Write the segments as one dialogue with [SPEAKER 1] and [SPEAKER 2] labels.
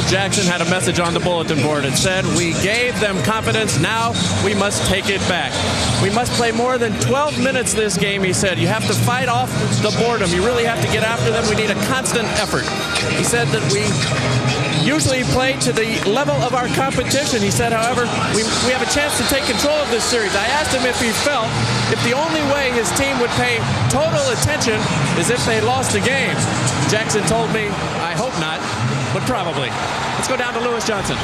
[SPEAKER 1] Jackson had a message on the bulletin board. It said, "We gave them confidence, now we must take it back." We must play more than 12 minutes this game, he said. You have to fight off the boredom. You really have to get after them. We need a constant effort. He said that we usually play to the level of our competition. He said, however, we have a chance to take control of this series. I asked him if he felt if the only way his team would pay total attention is if they lost the game. Jackson told me, "I hope not, but probably." Let's go down to Lewis Johnson.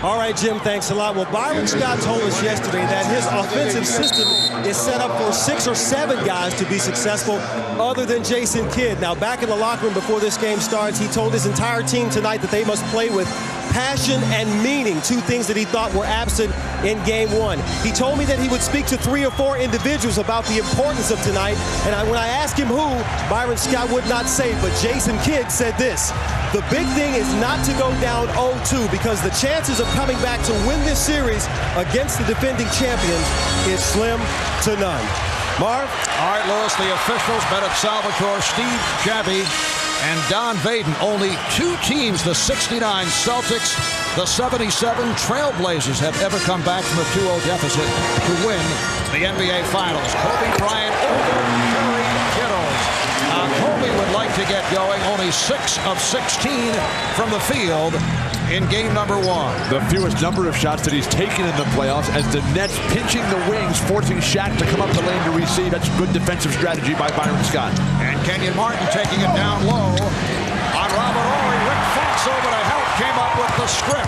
[SPEAKER 2] All right, Jim, thanks a lot. Well, Byron Scott told us yesterday that his offensive system is set up for 6 or 7 guys to be successful other than Jason Kidd. Now, back in the locker room before this game starts, he told his entire team tonight that they must play with passion and meaning, 2 things that he thought were absent in game 1. He told me that he would speak to 3 or 4 individuals about the importance of tonight, and when I asked him who, Byron Scott would not say, but Jason Kidd said this: "The big thing is not to go down 0-2 because the chances of coming back to win this series against the defending champions is slim to none." Marv?
[SPEAKER 3] All right, Lewis, the officials, Bennett Salvatore, Steve Javie, and Don Vaden. Only 2 teams, the 69 Celtics, the 77 Trailblazers, have ever come back from a 2-0 deficit to win the NBA Finals. Kobe Bryant over Kerry Kittles. Kobe would like to get going. Only 6 of 16 from the field in game number 1.
[SPEAKER 4] The fewest number of shots that he's taken in the playoffs as the Nets pinching the wings, forcing Shaq to come up the lane to receive. That's good defensive strategy by Byron Scott.
[SPEAKER 3] And Kenyon Martin taking it down low on Robert Horry. Rick Fox over to help, came up with the script.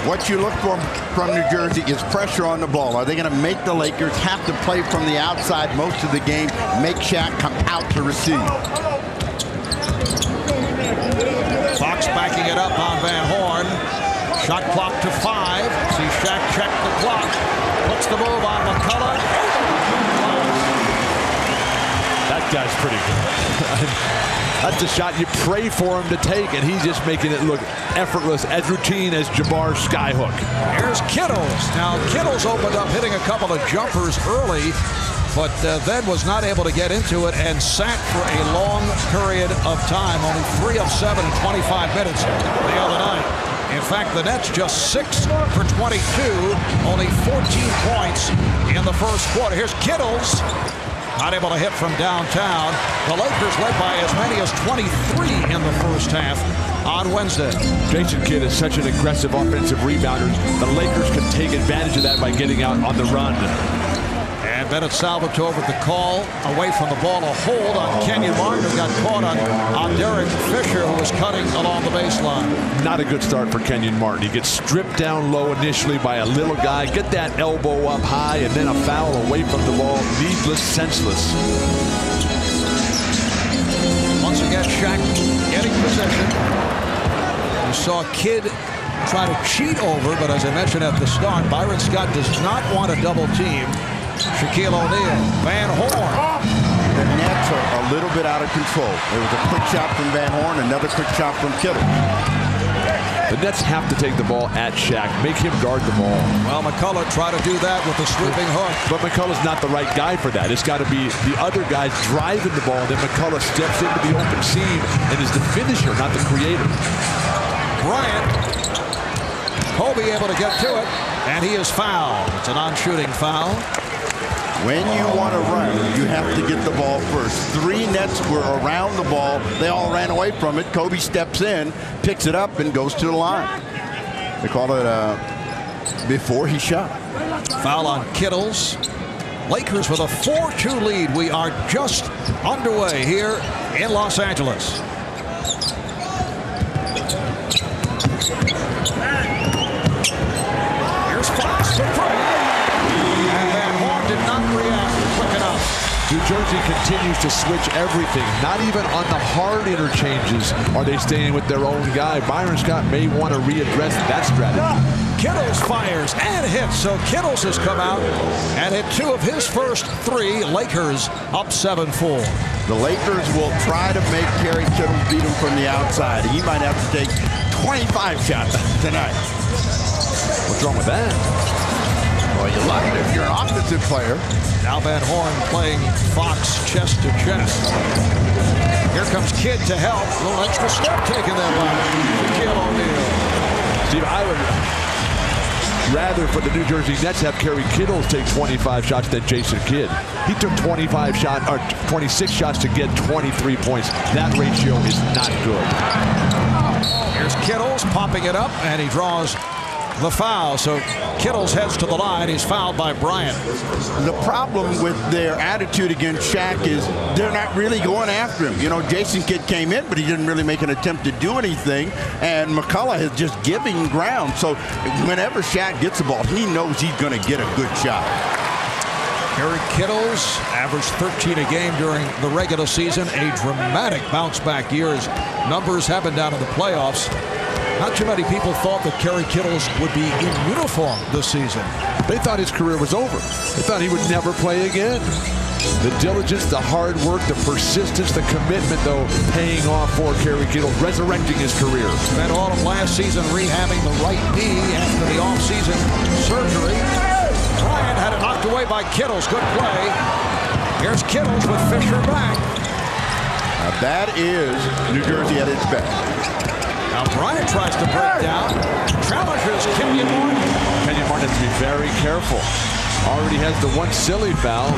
[SPEAKER 5] What you look for from New Jersey is pressure on the ball. Are they going to make the Lakers have to play from the outside most of the game, make Shaq come out to receive?
[SPEAKER 3] Fox backing it up on Van Horn. Shot clock to 5. See Shaq check the clock. Puts the move on McCulloch.
[SPEAKER 4] That guy's pretty good. That's a shot you pray for him to take, and he's just making it look effortless, as routine as Jabbar's skyhook.
[SPEAKER 3] Here's Kittles. Now, Kittles opened up hitting a couple of jumpers early, but then was not able to get into it and sat for a long period of time. Only 3 of 7 in 25 minutes the other night. In fact, the Nets just 6 for 22, only 14 points in the first quarter. Here's Kittles. Not able to hit from downtown. The Lakers led by as many as 23 in the first half on Wednesday.
[SPEAKER 4] Jason Kidd is such an aggressive offensive rebounder. The Lakers can take advantage of that by getting out on the run.
[SPEAKER 3] And Bennett Salvatore with the call away from the ball. A hold on Kenyon Martin, who got caught on Derek Fisher, who was cutting along the baseline.
[SPEAKER 4] Not a good start for Kenyon Martin. He gets stripped down low initially by a little guy, get that elbow up high, and then a foul away from the ball. Needless, senseless.
[SPEAKER 3] Once again, Shaq getting possession. We saw Kidd try to cheat over, but as I mentioned at the start, Byron Scott does not want a double team Shaquille O'Neal. Van Horn.
[SPEAKER 5] The Nets are a little bit out of control. There was a quick shot from Van Horn, another quick shot from Kittles.
[SPEAKER 4] The Nets have to take the ball at Shaq, make him guard the ball.
[SPEAKER 3] Well, McCulloch tried to do that with a sweeping hook.
[SPEAKER 4] But McCulloch's not the right guy for that. It's got to be the other guys driving the ball, and then McCulloch steps into the open seam and is the finisher, not the creator.
[SPEAKER 3] Bryant. Kobe able to get to it, and he is fouled. It's a non-shooting foul.
[SPEAKER 5] When you want to run, you have to get the ball first. 3 Nets were around the ball. They all ran away from it. Kobe steps in, picks it up, and goes to the line. They call it before he shot.
[SPEAKER 3] Foul on Kittles. Lakers with a 4-2 lead. We are just underway here in Los Angeles. Here's Fox for three. And Van Horn did not react quick enough.
[SPEAKER 4] New Jersey continues to switch everything. Not even on the hard interchanges are they staying with their own guy. Byron Scott may want to readdress that strategy.
[SPEAKER 3] Kittles fires and hits, so Kittles has come out and hit 2 of his first 3. Lakers up 7-4.
[SPEAKER 5] The Lakers will try to make Kerry Kittles beat him from the outside. He might have to take 25 shots tonight.
[SPEAKER 4] What's wrong with that?
[SPEAKER 5] Well, you like it if you're an offensive player.
[SPEAKER 3] Now Van Horn playing Fox chest to chest. Here comes Kidd to help. A little extra step taken there by him.
[SPEAKER 4] Steve, I would rather for the New Jersey Nets have Kerry Kittles take 25 shots than Jason Kidd. He took 26 shots to get 23 points. That ratio is not good.
[SPEAKER 3] Here's Kittles popping it up, and he draws the foul. So Kittles heads to the line. He's fouled by Bryant.
[SPEAKER 5] The problem with their attitude against Shaq is they're not really going after him. You know, Jason Kidd came in, but he didn't really make an attempt to do anything. And McCulloch is just giving ground. So whenever Shaq gets the ball, he knows he's going to get a good shot.
[SPEAKER 3] Kerry Kittles averaged 13 a game during the regular season. A dramatic bounce-back year. His numbers have been down in the playoffs. Not too many people thought that Kerry Kittles would be in uniform this season.
[SPEAKER 4] They thought his career was over. They thought he would never play again. The diligence, the hard work, the persistence, the commitment, though, paying off for Kerry Kittles, resurrecting his career.
[SPEAKER 3] Spent all of last season rehabbing the right knee after the offseason surgery. Bryant had it knocked away by Kittles. Good play. Here's Kittles with Fisher back.
[SPEAKER 5] Now that is New Jersey at its best.
[SPEAKER 3] Now Bryant tries to break down. Challenges Kenvon.
[SPEAKER 4] Kenvon Martin has to be very careful. Already has the one silly foul.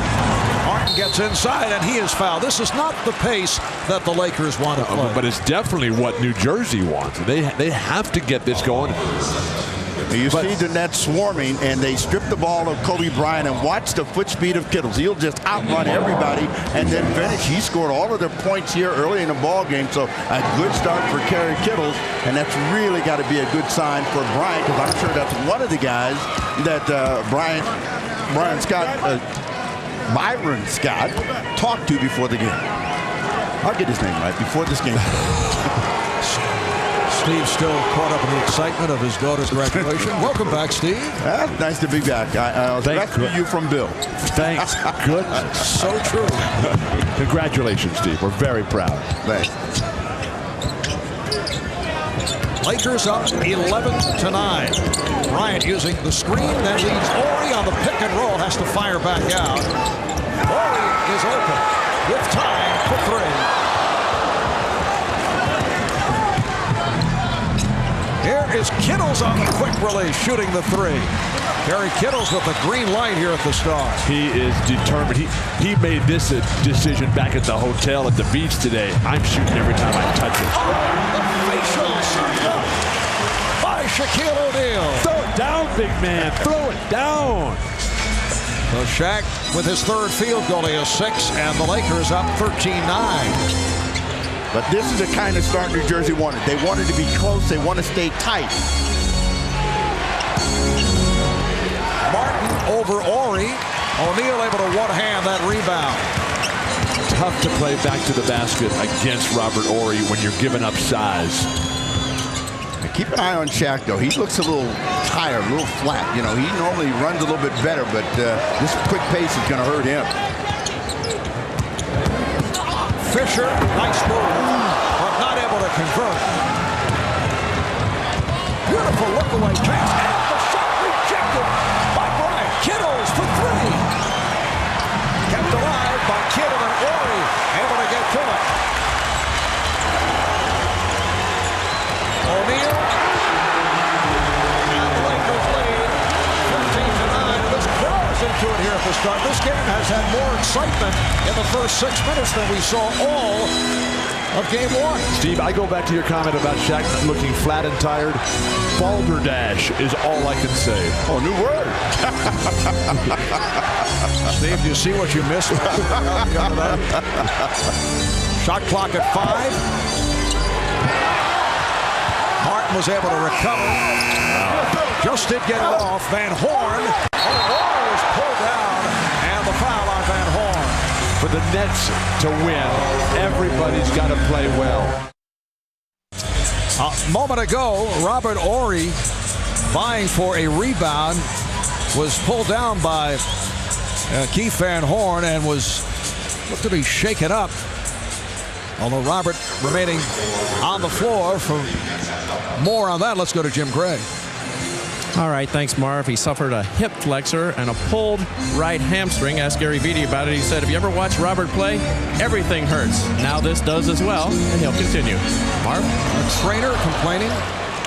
[SPEAKER 3] Martin gets inside, and he is fouled. This is not the pace that the Lakers want to play.
[SPEAKER 4] But it's definitely what New Jersey wants. They have to get this going.
[SPEAKER 5] You see the Nets swarming, and they strip the ball of Kobe Bryant, and watch the foot speed of Kittles. He'll just outrun everybody and then finish. He scored all of their points here early in the ball game, so a good start for Kerry Kittles, and that's really got to be a good sign for Bryant, because I'm sure that's one of the guys that Byron Scott talked to before the game. I'll get his name right before this game.
[SPEAKER 3] Steve's still caught up in the excitement of his daughter's graduation. Welcome back, Steve.
[SPEAKER 5] Nice to be back. I was rescuing you from Bill.
[SPEAKER 4] Thanks. Goodness.
[SPEAKER 3] So true.
[SPEAKER 4] Congratulations, Steve. We're very proud.
[SPEAKER 5] Thanks.
[SPEAKER 3] Lakers up 11-9. Bryant using the screen, then leads Horry on the pick and roll. Has to fire back out. Horry is open with time for three. Here is Kittles on the quick release, shooting the three. Kerry Kittles with the green light here at the start.
[SPEAKER 4] He is determined. He made this a decision back at the hotel at the beach today. I'm shooting every time I touch it.
[SPEAKER 3] Oh, the facial circle by Shaquille O'Neal.
[SPEAKER 4] Throw it down, big man. Throw it down.
[SPEAKER 3] So Shaq with his third field goal, he is 6, and the Lakers up 13-9.
[SPEAKER 5] But this is the kind of start New Jersey wanted. They wanted to be close. They want to stay tight.
[SPEAKER 3] Martin over Horry. O'Neal able to one-hand that rebound.
[SPEAKER 4] Tough to play back to the basket against Robert Horry when you're giving up size.
[SPEAKER 5] Now keep an eye on Shaq, though. He looks a little tired, a little flat. You know, he normally runs a little bit better, but this quick pace is going to hurt him.
[SPEAKER 3] Fisher, nice move, but not able to convert. Beautiful look-away pass, and the shot rejected by Bryant. Kittles for three. Kept alive by Kittle and Horry, able to get to it. O'Neal, and the Lakers lead 14-9. This grows into it here at the start. This game has had more excitement in the first 6 minutes than we saw all of game one.
[SPEAKER 4] Steve, I go back to your comment about Shaq looking flat and tired. Balderdash is all I can say.
[SPEAKER 5] Oh, new word.
[SPEAKER 3] Steve, do you see what you missed? Shot clock at 5. Martin was able to recover. Just did get it off. Van Horn. Oh, was pulled down. And the foul on Van Horn.
[SPEAKER 4] For the Nets to win, everybody's got to play well.
[SPEAKER 3] A moment ago, Robert Horry, vying for a rebound, was pulled down by Keith Van Horn and was looked to be shaken up. Although Robert remaining on the floor. For more on that, let's go to Jim Gray.
[SPEAKER 1] All right, thanks, Marv. He suffered a hip flexor and a pulled right hamstring. Asked Gary Vitti about it. He said, have you ever watched Robert play? Everything hurts. Now this does as well, and he'll continue. Marv?
[SPEAKER 3] A trainer complaining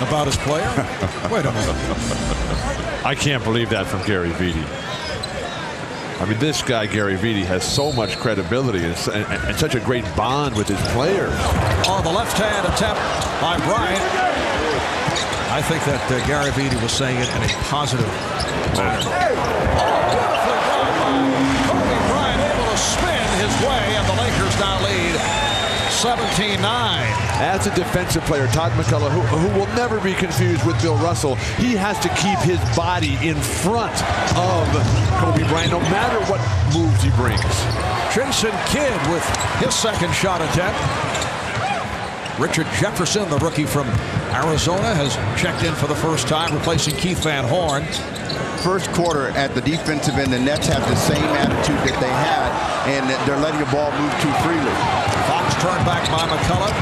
[SPEAKER 3] about his player? Wait a minute.
[SPEAKER 4] I can't believe that from Gary Vitti. I mean, this guy, Gary Vitti, has so much credibility and such a great bond with his players.
[SPEAKER 3] On the left-hand attempt by Bryant. I think that Gary Vitti was saying it in a positive manner. Beautifully done by Bryant, able to spin his way, and the Lakers now lead 17-9.
[SPEAKER 4] As a defensive player, Todd McCulloch, who will never be confused with Bill Russell, he has to keep his body in front of Kobe Bryant, no matter what moves he brings.
[SPEAKER 3] Jason Kidd with his second shot attempt. Richard Jefferson, the rookie from Arizona, has checked in for the first time, replacing Keith Van Horn.
[SPEAKER 5] First quarter at the defensive end, the Nets have the same attitude that they had, and they're letting the ball move too freely.
[SPEAKER 3] Fox turned back by McCulloch.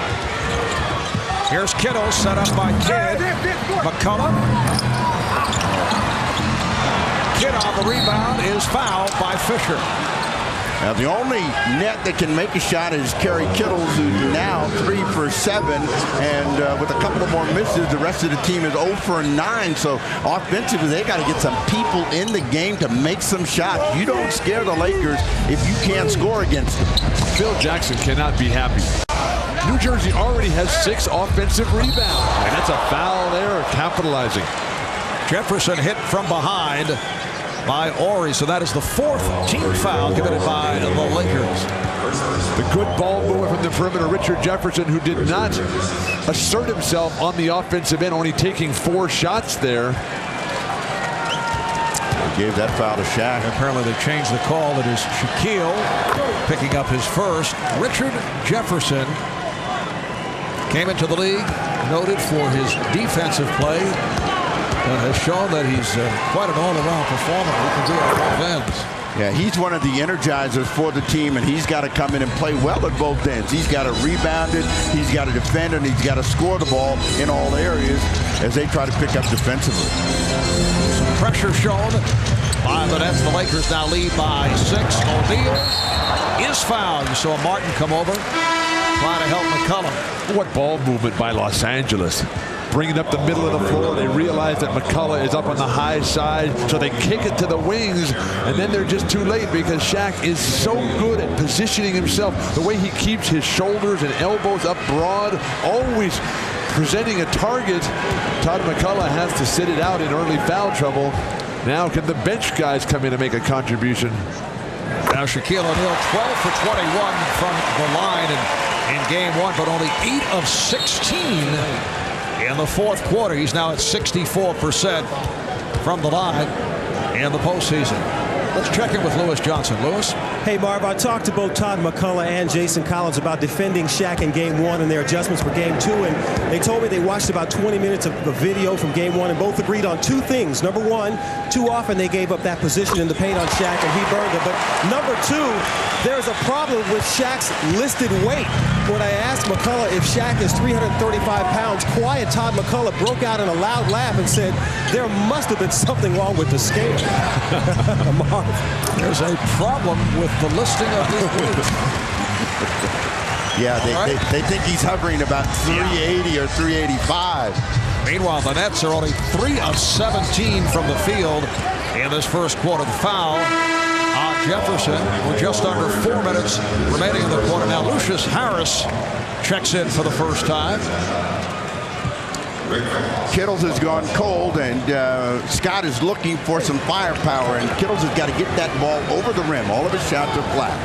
[SPEAKER 3] Here's Kittles, set up by Kidd. McCulloch. Kidd on the rebound is fouled by Fisher.
[SPEAKER 5] Now, the only net that can make a shot is Kerry Kittles, who's now 3 for 7, and with a couple of more misses, the rest of the team is 0 for 9. So offensively, they got to get some people in the game to make some shots. You don't scare the Lakers if you can't score against them.
[SPEAKER 4] Phil Jackson cannot be happy. New Jersey already has 6 offensive rebounds, and that's a foul there, capitalizing.
[SPEAKER 3] Jefferson hit from behind by Horry, so that is the 4th team foul committed by the Lakers.
[SPEAKER 4] The good ball movement from the perimeter, Richard Jefferson, who did not assert himself on the offensive end, only taking 4 shots there.
[SPEAKER 5] They gave that foul to Shaq.
[SPEAKER 3] Apparently they changed the call. It is Shaquille picking up his first. Richard Jefferson came into the league noted for his defensive play. Has shown that he's quite an all-around performer. He can do it on both ends.
[SPEAKER 5] Yeah, he's one of the energizers for the team, and he's got to come in and play well at both ends. He's got to rebound it, he's got to defend it, and he's got to score the ball in all areas as they try to pick up defensively.
[SPEAKER 3] Some pressure shown by the Nets. The Lakers now lead by 6. O'Neal is fouled. You saw Martin come over, trying to help McCulloch.
[SPEAKER 4] What ball movement by Los Angeles. Bringing up the middle of the floor. They realize that McCulloch is up on the high side, so they kick it to the wings, and then they're just too late because Shaq is so good at positioning himself. The way he keeps his shoulders and elbows up broad, always presenting a target. Todd McCulloch has to sit it out in early foul trouble. Now can the bench guys come in and make a contribution?
[SPEAKER 3] Now Shaquille O'Neal 12 for 21 from the line in game 1, but only 8 of 16 in the 4th quarter. He's now at 64% from the line in the postseason. Let's check in with Lewis Johnson. Lewis?
[SPEAKER 2] Hey, Marv, I talked to both Todd McCulloch and Jason Collins about defending Shaq in Game 1 and their adjustments for Game 2, and they told me they watched about 20 minutes of the video from Game 1 and both agreed on 2 things. Number 1, too often they gave up that position in the paint on Shaq, and he burned it. But number 2, there's a problem with Shaq's listed weight. When I asked McCulloch if Shaq is 335 pounds, quiet Todd McCulloch broke out in a loud laugh and said, there must have been something wrong with the scale.
[SPEAKER 3] There's a problem with the listing of his weight.
[SPEAKER 5] Yeah, they think he's hovering about 380 or 385.
[SPEAKER 3] Meanwhile, the Nets are only 3 of 17 from the field in this first quarter. The foul on Jefferson with just under 4 minutes remaining in the quarter. Now Lucious Harris checks in for the first time.
[SPEAKER 5] Kittles has gone cold, and Scott is looking for some firepower, and Kittles has got to get that ball over the rim. All of his shots are flat.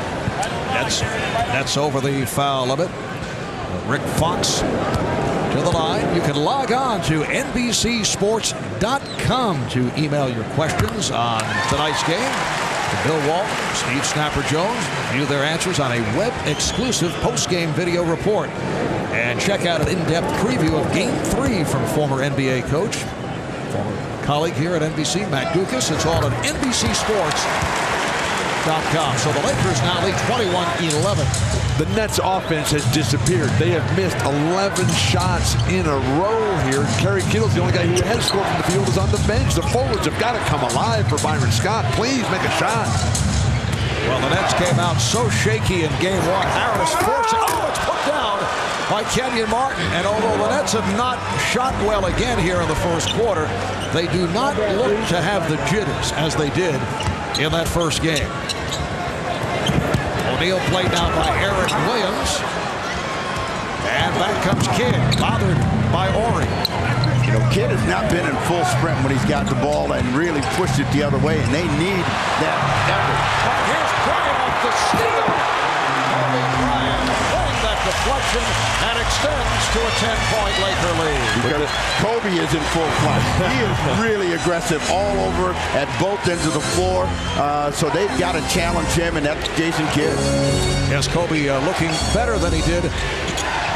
[SPEAKER 3] That's over the foul limit. Rick Fox to the line. You can log on to NBCSports.com to email your questions on tonight's game. Bill Walton, Steve Snapper Jones view their answers on a web-exclusive post-game video report. And check out an in-depth preview of Game 3 from former NBA coach, former colleague here at NBC, Matt Dukas. It's all at NBCSports.com. So the Lakers now lead 21-11.
[SPEAKER 4] The Nets offense has disappeared. They have missed 11 shots in a row here. Kerry Kittles, the only guy who has scored from the field, is on the bench. The forwards have got to come alive for Byron Scott. Please make a shot.
[SPEAKER 3] Well, the Nets came out so shaky in Game 1. Harris forced it. Oh, it's put down by Kenyon Martin. And although the Nets have not shot well again here in the first quarter, they do not look to have the jitters as they did in that first game. O'Neal played down by Aaron Williams. And back comes Kidd, bothered by Horry.
[SPEAKER 5] You know, Kidd has not been in full sprint when he's got the ball and really pushed it the other way, and they need that effort.
[SPEAKER 3] But here's Bryant off the steal. Bryant winning that deflection and extends to a 10-point Laker lead.
[SPEAKER 5] Because Kobe is in full flight. He is really aggressive all over at both ends of the floor, so they've got to challenge him, and that's Jason Kidd.
[SPEAKER 3] Yes, Kobe looking better than he did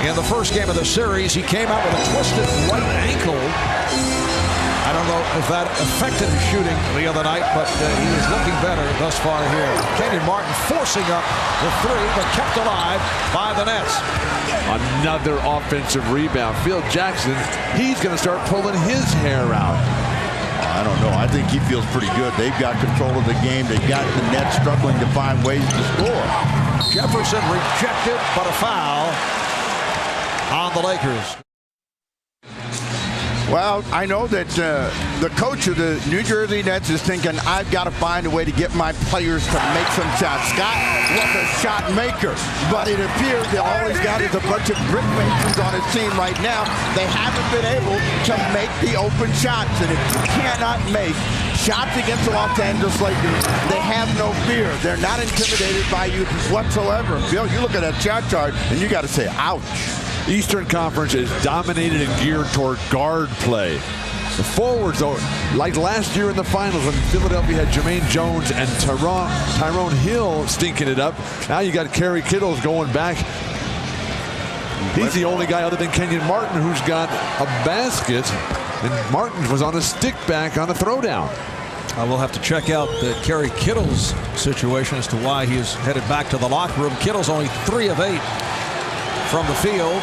[SPEAKER 3] in the first game of the series. He came out with a twisted right ankle. I don't know if that affected his shooting the other night, but he is looking better thus far here. Kenyon Martin forcing up the three, but kept alive by the Nets.
[SPEAKER 4] Another offensive rebound. Phil Jackson, he's going to start pulling his hair out.
[SPEAKER 5] I don't know. I think he feels pretty good. They've got control of the game. They've got the Nets struggling to find ways to score.
[SPEAKER 3] Jefferson rejected, but a foul on the Lakers.
[SPEAKER 5] Well, I know that the coach of the New Jersey Nets is thinking, I've got to find a way to get my players to make some shots. Scott was a shot maker, but it appears that all he's got is a bunch of brick makers on his team right now. They haven't been able to make the open shots, and if you cannot make shots against the Los Angeles Lakers, they have no fear. They're not intimidated by you whatsoever. Bill, you look at that shot chart, and you got to say, ouch.
[SPEAKER 4] Eastern Conference is dominated and geared toward guard play. The forwards, though, like last year in the finals when Philadelphia had Jermaine Jones and Tyrone Hill stinking it up. Now you got Kerry Kittles going back. He's the only guy other than Kenyon Martin who's got a basket, and Martin was on a stick back on a throwdown.
[SPEAKER 3] I will have to check out the Kerry Kittles situation as to why he is headed back to the locker room. Kittles only 3 of 8 from the field.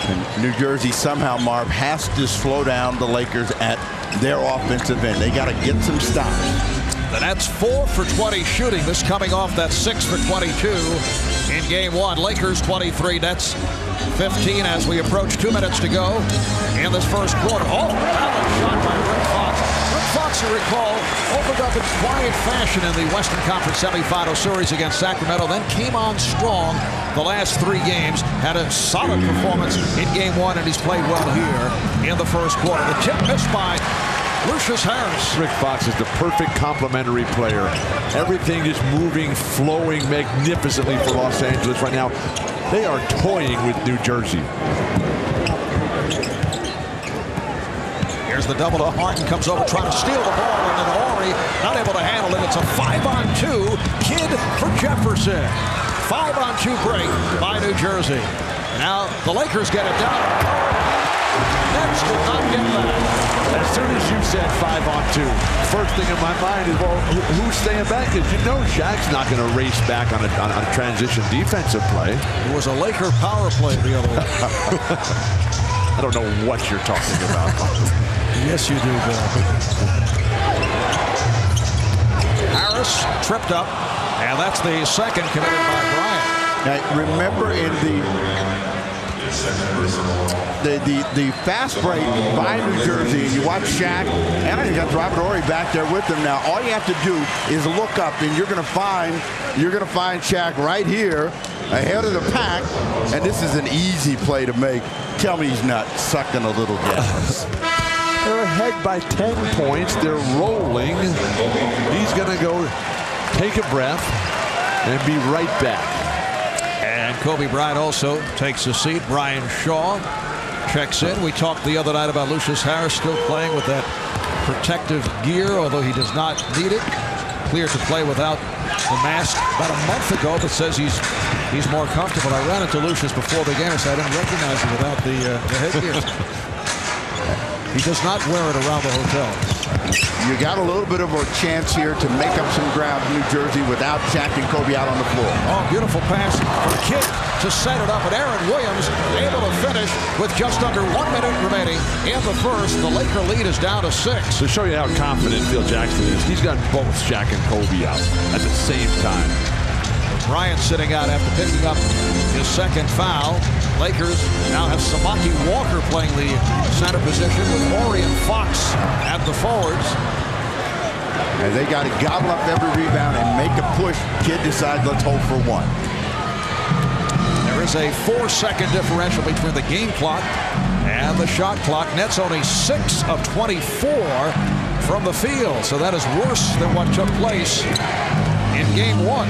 [SPEAKER 5] And New Jersey somehow, Marv, has to slow down the Lakers at their offensive end. They got to get some stops.
[SPEAKER 3] The Nets 4 for 20 shooting. This coming off that 6 for 22 in game 1. Lakers 23, Nets 15 as we approach 2 minutes to go in this first quarter. Oh, balance shot by Rick Fox. Rick Fox, you recall, opened up in quiet fashion in the Western Conference semifinal series against Sacramento, then came on strong the last 3 games, had a solid performance in game 1, and he's played well here in the first quarter. The tip missed by Lucious Harris.
[SPEAKER 4] Rick Fox is the perfect complementary player. Everything is moving, flowing magnificently for Los Angeles right now. They are toying with New Jersey.
[SPEAKER 3] Here's the double to Martin, comes over trying to steal the ball, and then Horry not able to handle it. It's a 5-on-2. Kidd for Jefferson. 5-on-2 break by New Jersey. Now the Lakers get it done. Nets did not get that.
[SPEAKER 4] As soon as you said 5-on-2, first thing in my mind is, well, who's staying back? Because you know Shaq's not going to race back on a transition defensive play.
[SPEAKER 3] It was a Laker power play the other way.
[SPEAKER 4] I don't know what you're talking about.
[SPEAKER 3] Yes, you do, Bill. Harris tripped up, and that's the second committed by Bryant.
[SPEAKER 5] Now, remember in the fast break by New Jersey, and you watch Shaq, and I think that's Robert Horry back there with him. Now, all you have to do is look up, and you're going to find Shaq right here ahead of the pack, and this is an easy play to make. Tell me he's not sucking a little gas.
[SPEAKER 4] They're ahead by 10 points. They're rolling. He's going to go take a breath and be right back.
[SPEAKER 3] And Kobe Bryant also takes a seat. Brian Shaw checks in. We talked the other night about Lucious Harris still playing with that protective gear, although he does not need it. Clear to play without the mask about a month ago, but says he's more comfortable. I ran into Lucious before the game, so I didn't recognize him without the headgear. He does not wear it around the hotel.
[SPEAKER 5] You got a little bit of a chance here to make up some ground in New Jersey without Shaq and Kobe out on the floor.
[SPEAKER 3] Oh, beautiful pass for Kidd to set it up, and Aaron Williams able to finish with just under 1 minute remaining in the first. The Laker lead is down to 6.
[SPEAKER 4] To show you how confident Phil Jackson is, he's got both Shaq and Kobe out at the same time.
[SPEAKER 3] Bryant sitting out after picking up his second foul. Lakers now have Samaki Walker playing the center position with Horry and Fox at the forwards.
[SPEAKER 5] And they got to gobble up every rebound and make a push. Kid decides, let's hold for one.
[SPEAKER 3] There is a 4-second differential between the game clock and the shot clock. Nets only 6 of 24 from the field. So that is worse than what took place in game 1.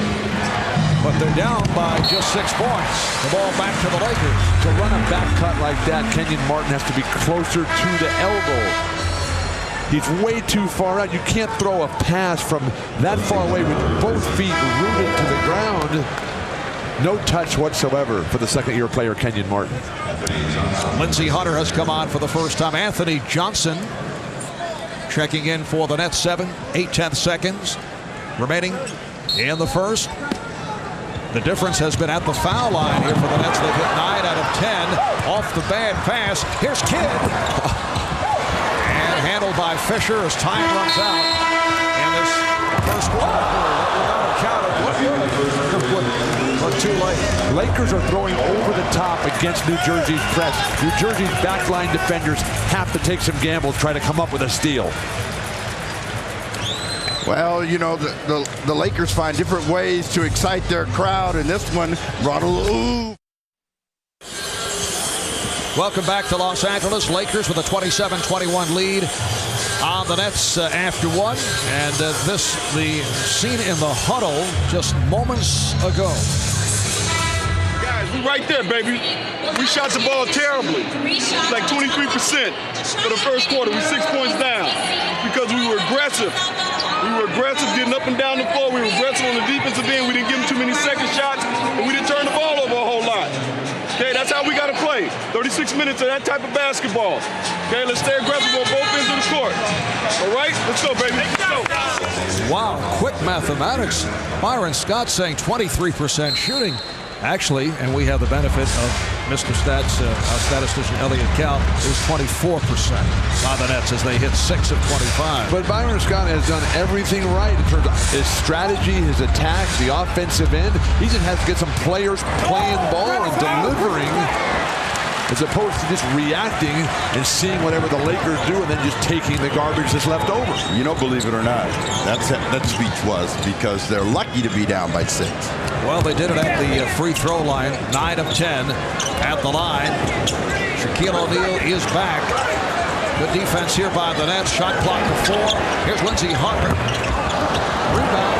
[SPEAKER 3] But they're down by just 6 points. The ball back to the Lakers.
[SPEAKER 4] To run a back cut like that, Kenyon Martin has to be closer to the elbow. He's way too far out. You can't throw a pass from that far away with both feet rooted to the ground. No touch whatsoever for the second-year player, Kenyon Martin.
[SPEAKER 3] Lindsey Hunter has come on for the first time. Anthony Johnson checking in for the Nets. 7/8 seconds remaining in the first. The difference has been at the foul line here for the Nets. They've hit 9 out of 10 off the bad pass. Here's Kidd. And handled by Fisher as time runs out. And this first but too late.
[SPEAKER 4] Lakers are throwing over the top against New Jersey's press. New Jersey's backline defenders have to take some gambles, try to come up with a steal.
[SPEAKER 5] Well, you know, the Lakers find different ways to excite their crowd, and this one brought a little.
[SPEAKER 3] Welcome back to Los Angeles. Lakers with a 27-21 lead on the Nets after one. And the scene in the huddle just moments ago.
[SPEAKER 6] Guys, we right there, baby. We shot the ball terribly. Like 23% for the first quarter. We 6 points down because we were aggressive. We were aggressive getting up and down the floor. We were aggressive on the defensive end. We didn't give them too many second shots, and we didn't turn the ball over a whole lot. Okay, that's how we got to play. 36 minutes of that type of basketball. Okay, let's stay aggressive on both ends of the court. All right, let's go, baby. Let's go.
[SPEAKER 3] Wow, quick mathematics. Byron Scott saying 23% shooting. Actually, and we have the benefit of Mr. Stats, our statistician Elliot Cal, is 24% by the Nets as they hit 6 of 25.
[SPEAKER 4] But Byron Scott has done everything right in terms of his strategy, his attacks, the offensive end. He just has to get some players playing ball and delivering, as opposed to just reacting and seeing whatever the Lakers do and then just taking the garbage that's left over.
[SPEAKER 5] You know, believe it or not, that speech was because they're lucky to be down by 6.
[SPEAKER 3] Well, they did it at the free throw line, 9 of 10 at the line. Shaquille O'Neal is back. Good defense here by the Nets. Shot clock to 4. Here's Lindsey Hunter. Rebound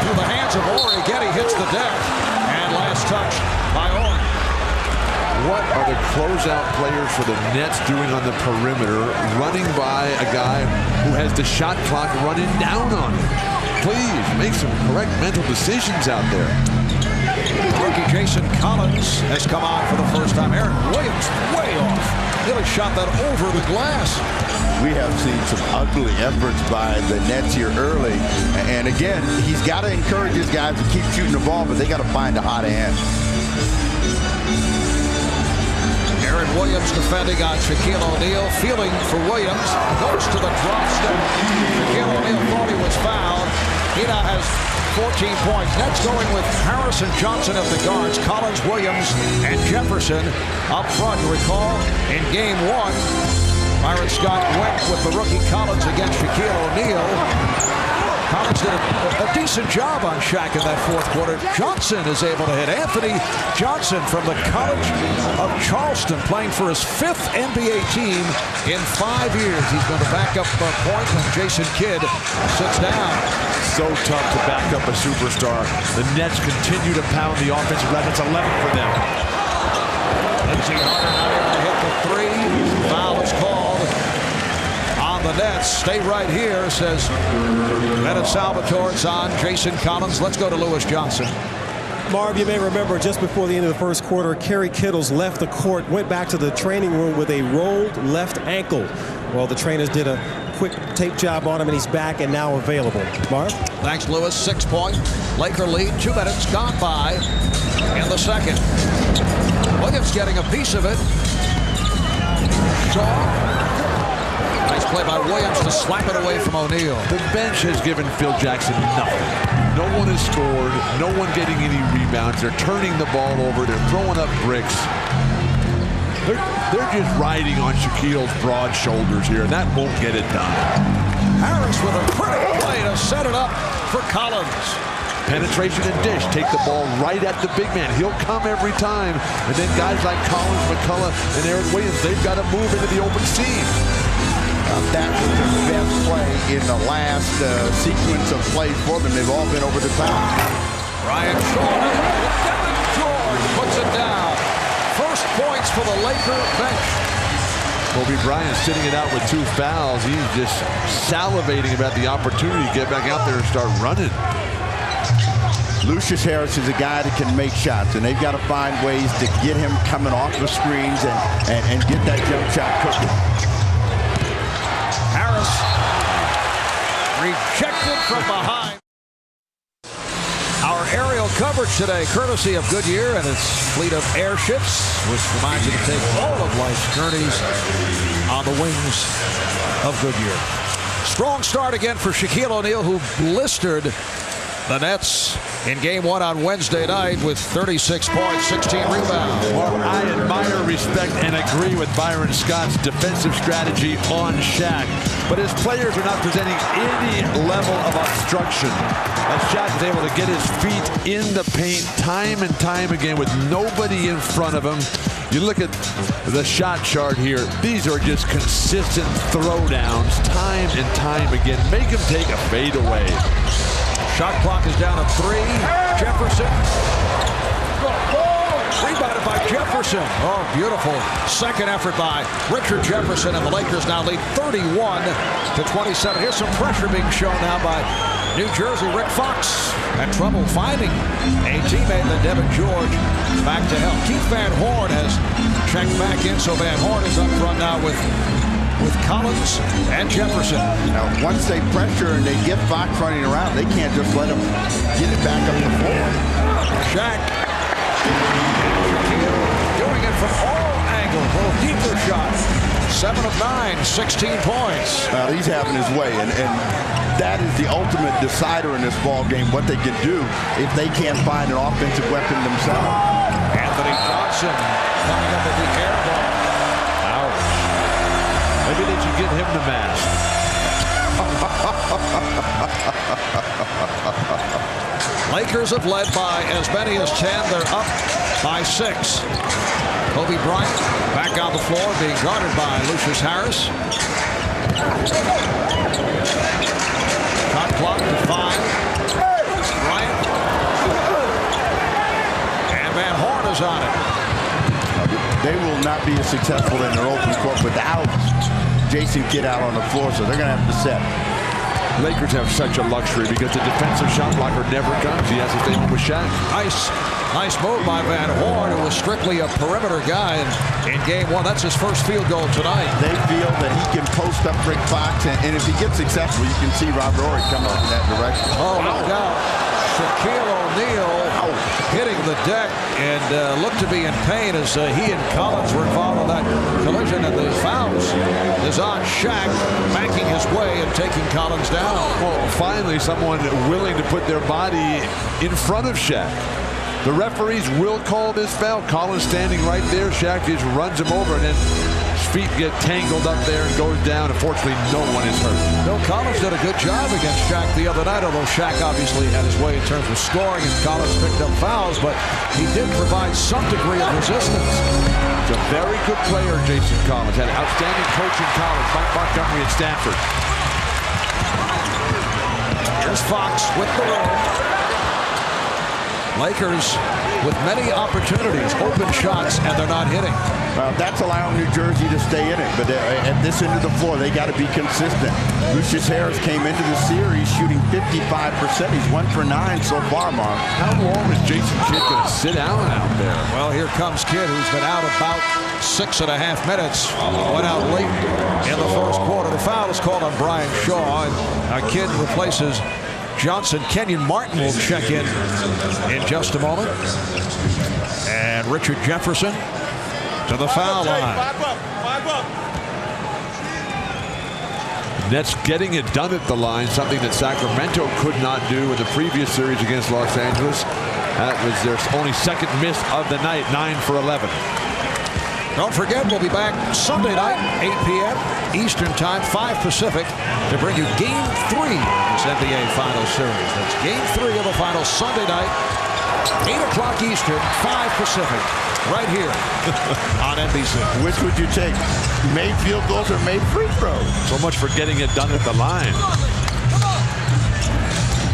[SPEAKER 3] through the hands of Horry. Getty hits the deck. And last touch by Horry.
[SPEAKER 4] What are the closeout players for the Nets doing on the perimeter, running by a guy who has the shot clock running down on him? Please make some correct mental decisions out there.
[SPEAKER 3] Rookie Jason Collins has come on for the first time. Aaron Williams way off. Really shot that over the glass.
[SPEAKER 5] We have seen some ugly efforts by the Nets here early. And again, he's got to encourage his guys to keep shooting the ball, but they got to find a hot hand.
[SPEAKER 3] Aaron Williams defending on Shaquille O'Neal. Feeling for Williams. Goes to the drop step. Shaquille O'Neal thought he was fouled. He now has 14 points. Nets going with Harrison Johnson at the guards. Collins, Williams, and Jefferson up front. You recall, in game 1, Byron Scott went with the rookie Collins against Shaquille O'Neal. Collins did a decent job on Shaq in that fourth quarter. Johnson is able to hit. Anthony Johnson from the College of Charleston, playing for his 5th NBA team in 5 years. He's going to back up points when Jason Kidd sits down.
[SPEAKER 4] So tough to back up a superstar. The Nets continue to pound the offensive line. It's 11 for them.
[SPEAKER 3] Lindsey Hunter not able to hit the 3. Foul is called on the Nets. Stay right here, says Bennett Salvatore. It's on Jason Collins. Let's go to Lewis Johnson.
[SPEAKER 2] Marv, you may remember just before the end of the first quarter, Kerry Kittles left the court, went back to the training room with a rolled left ankle. Well, the trainers did a quick tape job on him, and he's back and now available. Marv?
[SPEAKER 3] Thanks, Lewis. 6-point Laker lead. 2 minutes gone by in the second. Williams getting a piece of it. Shaw. Nice play by Williams to slap it away from O'Neal.
[SPEAKER 4] The bench has given Phil Jackson nothing. No one has scored. No one getting any rebounds. They're turning the ball over. They're throwing up bricks. They're just riding on Shaquille's broad shoulders here, and that won't get it done.
[SPEAKER 3] Harris with a pretty play to set it up for Collins.
[SPEAKER 4] Penetration and dish. Take the ball right at the big man. He'll come every time. And then guys like Collins, McCulloch, and Aaron Williams, they've got to move into the open seam.
[SPEAKER 5] That was the best play in the last sequence of plays for them. They've all been over the top.
[SPEAKER 3] Bryant short. Devean George puts it down. First points for the Laker bench.
[SPEAKER 4] Kobe Bryant sitting it out with 2 fouls. He's just salivating about the opportunity to get back out there and start running.
[SPEAKER 5] Lucious Harris is a guy that can make shots, and they've got to find ways to get him coming off the screens and get that jump shot cooking.
[SPEAKER 3] Harris rejected from behind. Our aerial coverage today, courtesy of Goodyear and its fleet of airships, which reminds you to take all of life's journeys on the wings of Goodyear. Strong start again for Shaquille O'Neal, who blistered the Nets in Game 1 on Wednesday night with 36 points, 16 rebounds.
[SPEAKER 4] Well, I admire, respect, and agree with Byron Scott's defensive strategy on Shaq. But his players are not presenting any level of obstruction. As Shaq is able to get his feet in the paint time and time again with nobody in front of him. You look at the shot chart here. These are just consistent throwdowns time and time again. Make him take a fadeaway.
[SPEAKER 3] Shot clock is down to 3. Jefferson. Rebounded by Jefferson. Oh, beautiful. Second effort by Richard Jefferson, and the Lakers now lead 31-27. Here's some pressure being shown now by New Jersey. Rick Fox had trouble finding a teammate, than Devean George back to help. Keith Van Horn has checked back in, so Van Horn is up front now with Collins and Jefferson.
[SPEAKER 5] Now, once they pressure and they get Fox running around, they can't just let him get it back up the floor.
[SPEAKER 3] Shaq. Shaquille doing it from all angles. A little deeper shot. 7 of 9, 16 points.
[SPEAKER 5] Well, he's having his way, and that is the ultimate decider in this ball game, what they can do if they can't find an offensive weapon themselves.
[SPEAKER 3] Anthony Johnson coming up at the air ball.
[SPEAKER 4] Maybe they should give him the mask.
[SPEAKER 3] Lakers have led by as many as 10. They're up by 6. Kobe Bryant back on the floor, being guarded by Lucious Harris. Shot clock to 5. Bryant. And Van Horn is on it.
[SPEAKER 5] They will not be as successful in their open court without Jason Kidd out on the floor, so they're going to have to set.
[SPEAKER 4] Lakers have such a luxury because the defensive shot blocker never comes. He has to stay home with Shaq.
[SPEAKER 3] Nice move by Van Horn, who was strictly a perimeter guy in Game 1. That's his first field goal tonight.
[SPEAKER 5] They feel that he can post up Rick Fox, and if he gets successful, you can see Rob Horry coming in that direction.
[SPEAKER 3] Oh, no doubt. Shaquille O'Neal hitting the deck and looked to be in pain as he and Collins were involved in that collision, and the fouls is on Shaq, banking his way and taking Collins down.
[SPEAKER 4] Well, finally someone willing to put their body in front of Shaq. The referees will call this foul. Collins standing right there. Shaq just runs him over, and then his feet get tangled up there and goes down. Unfortunately, no one is hurt.
[SPEAKER 3] Bill Collins did a good job against Shaq the other night, although Shaq obviously had his way in terms of scoring, and Collins picked up fouls, but he did provide some degree of resistance.
[SPEAKER 4] He's a very good player, Jason Collins. Had outstanding coaching college. Mike Montgomery at Stanford.
[SPEAKER 3] Here's Fox with the roll. Lakers with many opportunities, open shots, and they're not hitting.
[SPEAKER 5] Well, that's allowing New Jersey to stay in it, but at this end of the floor, they got to be consistent. Lucious Harris came into the series shooting 55%. He's 1 for 9 so far, Mark.
[SPEAKER 4] How long is Jason Kidd going to sit down out there?
[SPEAKER 3] Well, here comes Kidd, who's been out about 6.5 minutes. Went out late in the first quarter. The foul is called on Brian Shaw, and Kidd replaces Johnson. Kenyon Martin will check in just a moment. And Richard Jefferson to the foul line.
[SPEAKER 4] Nets getting it done at the line, something that Sacramento could not do in the previous series against Los Angeles. That was their only second miss of the night, 9 for 11.
[SPEAKER 3] Don't forget, we'll be back Sunday night, 8 p.m. Eastern Time, 5 Pacific, to bring you Game 3 of this NBA Finals series. That's Game 3 of the Finals Sunday night, 8 o'clock Eastern, 5 Pacific, right here on NBC.
[SPEAKER 5] Which would you take? Made field goals or made free throws?
[SPEAKER 4] So much for getting it done at the line.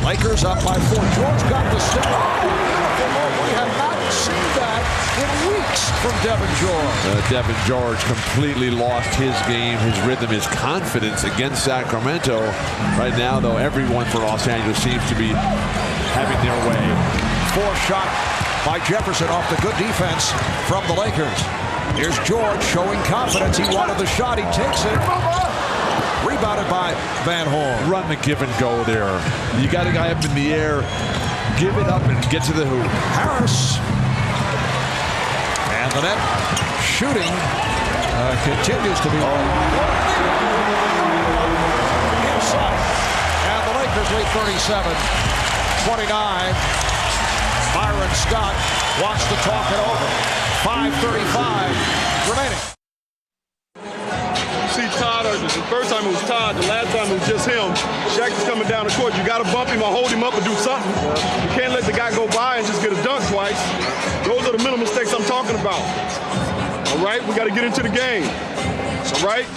[SPEAKER 3] Lakers up by 4. George got the step. We have not seen that in weeks from Devin George.
[SPEAKER 4] Devin George completely lost his game, his rhythm, his confidence against Sacramento. Right now, though, everyone for Los Angeles seems to be having their way.
[SPEAKER 3] 4-shot by Jefferson off the good defense from the Lakers. Here's George showing confidence. He wanted the shot. He takes it. Rebounded by Van Horn.
[SPEAKER 4] Run the give and go there. You got a guy up in the air. Give it up and get to the hoop.
[SPEAKER 3] Harris. And the net shooting continues to be inside. And the Lakers lead 37-29. Byron Scott wants to talk it over. 5:35 remaining.
[SPEAKER 6] See Todd, the first time it was Todd, the last time it was just him. Shaq is coming down the court. You got to bump him or hold him up and do something. You can't let the guy go by and just get a dunk twice. Those are the mental mistakes I'm talking about. All right, we got to get into the game. All right,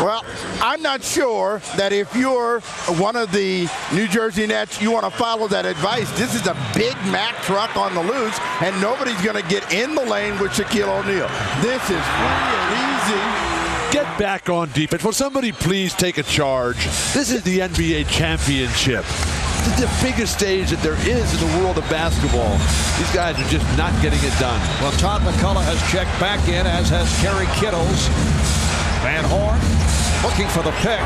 [SPEAKER 5] Well, I'm not sure that if you're one of the New Jersey Nets, you want to follow that advice. This is a big Mack truck on the loose, and nobody's going to get in the lane with Shaquille O'Neal. This is free and easy.
[SPEAKER 4] Get back on defense. Will somebody please take a charge? This is the NBA championship. This is the biggest stage that there is in the world of basketball. These guys are just not getting it done.
[SPEAKER 3] Well, Todd McCulloch has checked back in, as has Kerry Kittles. Van Horn looking for the pick.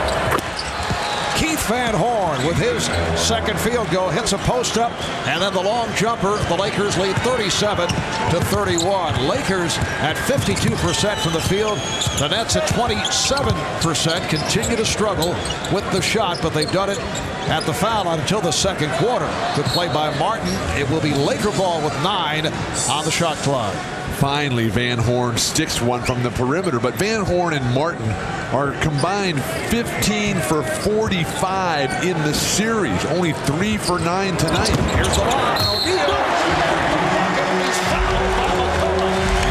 [SPEAKER 3] Keith Van Horn with his second field goal hits a post up, and then the long jumper. The Lakers lead 37-31. Lakers at 52% from the field. The Nets at 27% continue to struggle with the shot, but they've done it at the foul line until the second quarter. Good play by Martin. It will be Laker ball with 9 on the shot clock.
[SPEAKER 4] Finally, Van Horn sticks one from the perimeter, but Van Horn and Martin are combined 15 for 45 in the series. Only 3 for 9 tonight.
[SPEAKER 3] Here's the line. O'Neal.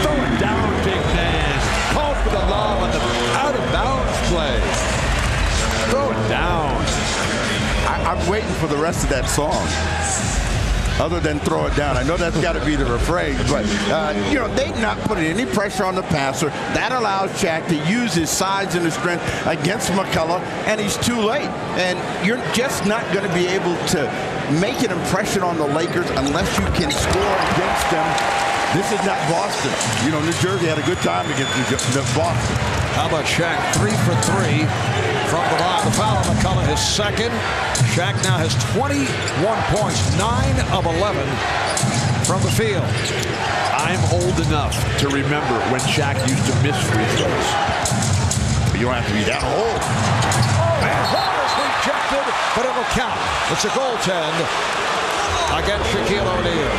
[SPEAKER 4] Throw it down, big man. Called for the lob on the out-of-bounds play. Throw it down.
[SPEAKER 5] I'm waiting for the rest of that song. Other than throw it down. I know that's got to be the refrain, but, you know, they're not putting any pressure on the passer. That allows Shaq to use his size and his strength against McCulloch, and he's too late. And you're just not going to be able to make an impression on the Lakers unless you can score against them. This is not Boston. You know, New Jersey had a good time against Boston.
[SPEAKER 3] How about Shaq? 3 for 3 from the line. The foul on McCulloch, his second. Shaq now has 21 points, 9 of 11 from the field.
[SPEAKER 4] I'm old enough to remember when Shaq used to miss free throws.
[SPEAKER 5] You don't have to be that old.
[SPEAKER 3] And that is rejected, but it'll count. It's a goaltend against Shaquille O'Neal.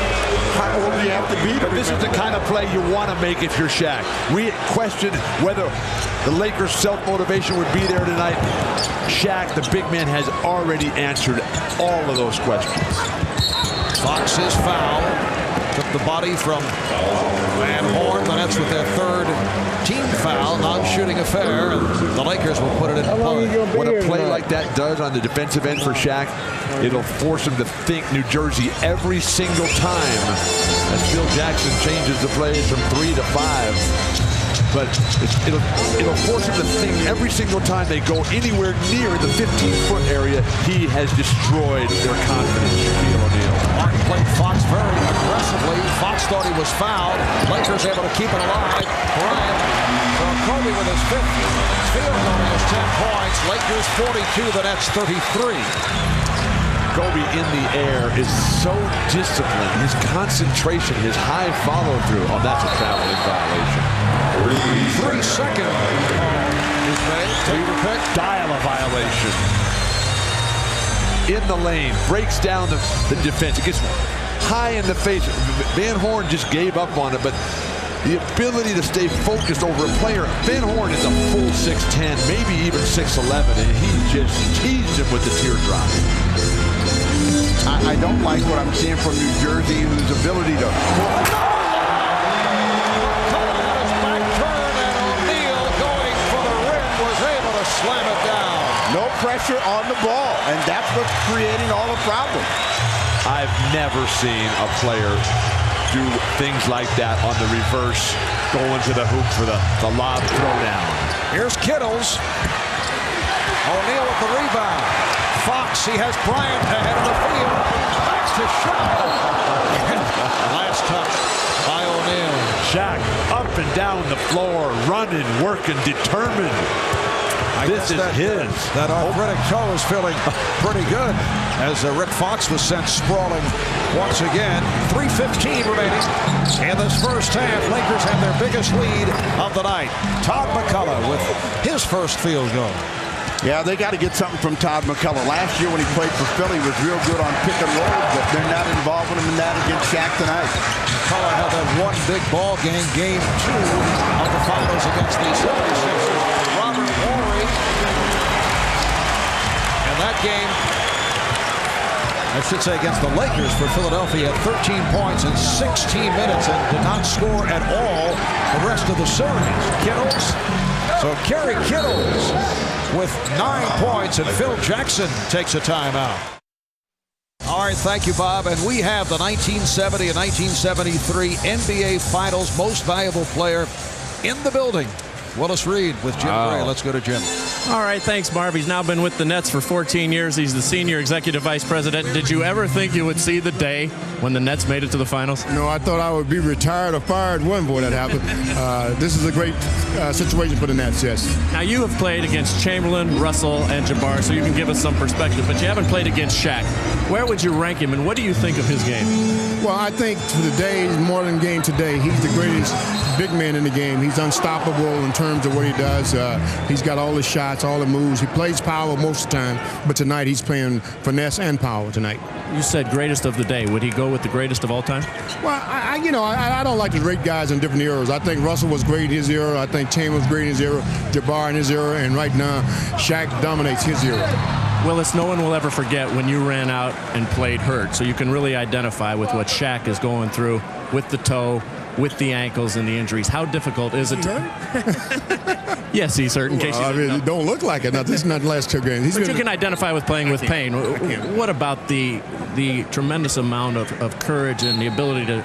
[SPEAKER 5] How old do you have to be?
[SPEAKER 4] But this is the kind of play you want to make if you're Shaq. We questioned whether the Lakers' self-motivation would be there tonight. Shaq, the big man, has already answered all of those questions.
[SPEAKER 3] Fox's foul took the body from Van Horn. The Nets with their third team foul, non-shooting affair, and the Lakers will put it in play.
[SPEAKER 4] What a play like that does on the defensive end for Shaq, it'll force him to think New Jersey every single time as Phil Jackson changes the plays from 3 to 5. But it'll force him to think every single time they go anywhere near the 15-foot area, he has destroyed their confidence. Shaquille O'Neal.
[SPEAKER 3] Martin played Fox very aggressively. Fox thought he was fouled. Lakers able to keep it alive. Bryant from Kobe with his fifth field goal. He has 10 points. Lakers 42, the Nets 33.
[SPEAKER 4] Kobe in the air is so disciplined. His concentration, his high follow-through. Oh, that's a traveling violation.
[SPEAKER 3] 3 seconds is made.
[SPEAKER 4] Dial a violation. In the lane, breaks down the defense. It gets high in the face. Van Horn just gave up on it, but the ability to stay focused over a player. Van Horn is a full 6'10", maybe even 6'11", and he just teased him with the teardrop.
[SPEAKER 5] I don't like what I'm seeing from New Jersey, whose ability to...
[SPEAKER 3] Slam it down.
[SPEAKER 5] No pressure on the ball, and that's what's creating all the problems.
[SPEAKER 4] I've never seen a player do things like that on the reverse, going to the hoop for the lob throwdown.
[SPEAKER 3] Here's Kittles. O'Neal with the rebound. Fox, he has Bryant ahead of the field. Backs to shot. Last touch by O'Neal.
[SPEAKER 4] Shaq up and down the floor, running, working, determined. This is his.
[SPEAKER 3] That arthritic toe is feeling pretty good as Rick Fox was sent sprawling once again. 3:15 remaining in this first half. Lakers have their biggest lead of the night. Todd McCulloch with his first field goal.
[SPEAKER 5] Yeah, they got to get something from Todd McCulloch. Last year when he played for Philly, he was real good on pick and roll, but they're not involving him in that against Shaq tonight.
[SPEAKER 3] McCulloch had that one big ball game, game 2 of the finals against the 76ers. Horry. And that game, I should say against the Lakers for Philadelphia, had 13 points in 16 minutes and did not score at all the rest of the series. Kittles. So Kerry Kittles with 9 points, and Phil Jackson takes a timeout. All right, thank you, Bob. And we have the 1970 and 1973 NBA Finals Most Valuable Player in the building. Willis Reed with Jim Gray. Let's go to Jim.
[SPEAKER 1] All right, thanks, Marv. He's now been with the Nets for 14 years. He's the senior executive vice president. Did you ever think you would see the day when the Nets made it to the finals?
[SPEAKER 7] No, I thought I would be retired or fired one before that happened. This is a great situation for the Nets, yes.
[SPEAKER 1] Now, you have played against Chamberlain, Russell, and Jabbar, so you can give us some perspective, but you haven't played against Shaq. Where would you rank him, and what do you think of his game?
[SPEAKER 7] Well, I think for the day, modern game today, he's the greatest big man in the game. He's unstoppable in terms of what he does. He's got all the shots, all the moves. He plays power most of the time, but tonight he's playing finesse and power tonight.
[SPEAKER 1] You said greatest of the day. Would he go with the greatest of all time?
[SPEAKER 7] Well, I don't like to rate guys in different eras. I think Russell was great in his era. I think Chamberlain was great in his era. Jabbar in his era. And right now, Shaq dominates his era.
[SPEAKER 1] Willis, no one will ever forget when you ran out and played hurt. So you can really identify with what Shaq is going through with the toe, with the ankles and the injuries. How difficult is it? Yes, he's hurt. In case
[SPEAKER 7] it don't look like it. This is not the last 2 games.
[SPEAKER 1] But you can identify with playing with pain. What about the tremendous amount of courage and the ability to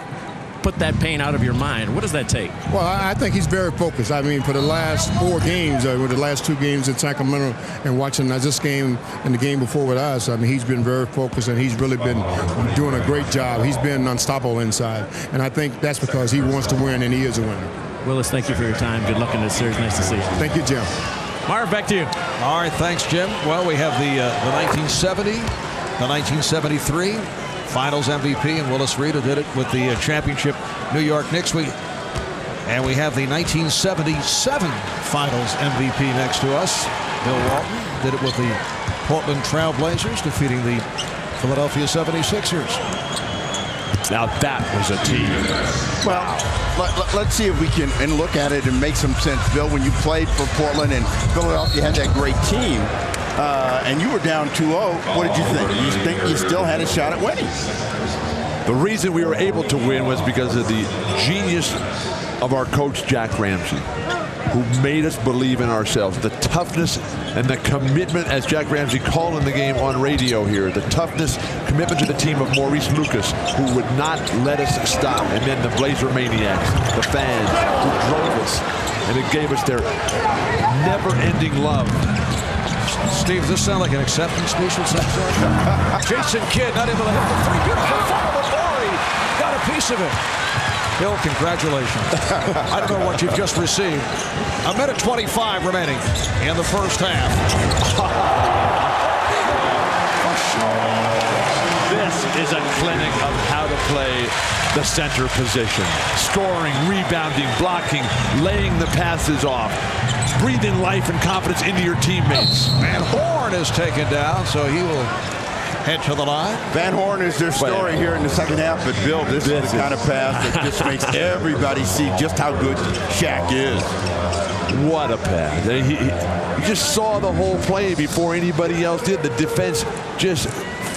[SPEAKER 1] put that pain out of your mind? What does that take?
[SPEAKER 7] Well, I think he's very focused. I mean, for the last 4 games, with the last 2 games in Sacramento and watching this game and the game before with us, I mean, he's been very focused and he's really been doing a great job. He's been unstoppable inside. And I think that's because he wants to win and he is a winner.
[SPEAKER 1] Willis, thank you for your time. Good luck in this series. Nice to see you.
[SPEAKER 7] Thank you, Jim.
[SPEAKER 1] Marv, back to you.
[SPEAKER 3] All right, thanks, Jim. Well, we have the 1970, the 1973 Finals MVP, and Willis Reed did it with the championship New York Knicks. And we have the 1977 Finals MVP next to us. Bill Walton did it with the Portland Trail Blazers, defeating the Philadelphia 76ers.
[SPEAKER 4] Now that was a team.
[SPEAKER 5] Well, let's see if we can look at it and make some sense. Bill, when you played for Portland and Philadelphia had that great team, and you were down 2-0, what did you think? You think you still had a shot at winning?
[SPEAKER 4] The reason we were able to win was because of the genius of our coach, Jack Ramsey, who made us believe in ourselves. The toughness and the commitment, as Jack Ramsey called in the game on radio here, the toughness, commitment to the team of Maurice Lucas, who would not let us stop. And then the Blazer Maniacs, the fans who drove us. And it gave us their never-ending love.
[SPEAKER 3] Steve, does this sound like an acceptance speech of some sort? Jason Kidd not able to hit the 3. Beautiful follow, but Horry got a piece of it. Bill, congratulations. I don't know what you've just received. 1:25 remaining in the first half.
[SPEAKER 4] This is a clinic of how to play the center position. Scoring, rebounding, blocking, laying the passes off. breathing life and confidence into your teammates.
[SPEAKER 3] Van Horn is taken down, so he will head to the line.
[SPEAKER 5] Van Horn is their story here in the second half, but Bill, this is the kind of pass that just makes everybody see just how good Shaq is.
[SPEAKER 4] What a pass. He just saw the whole play before anybody else did. The defense just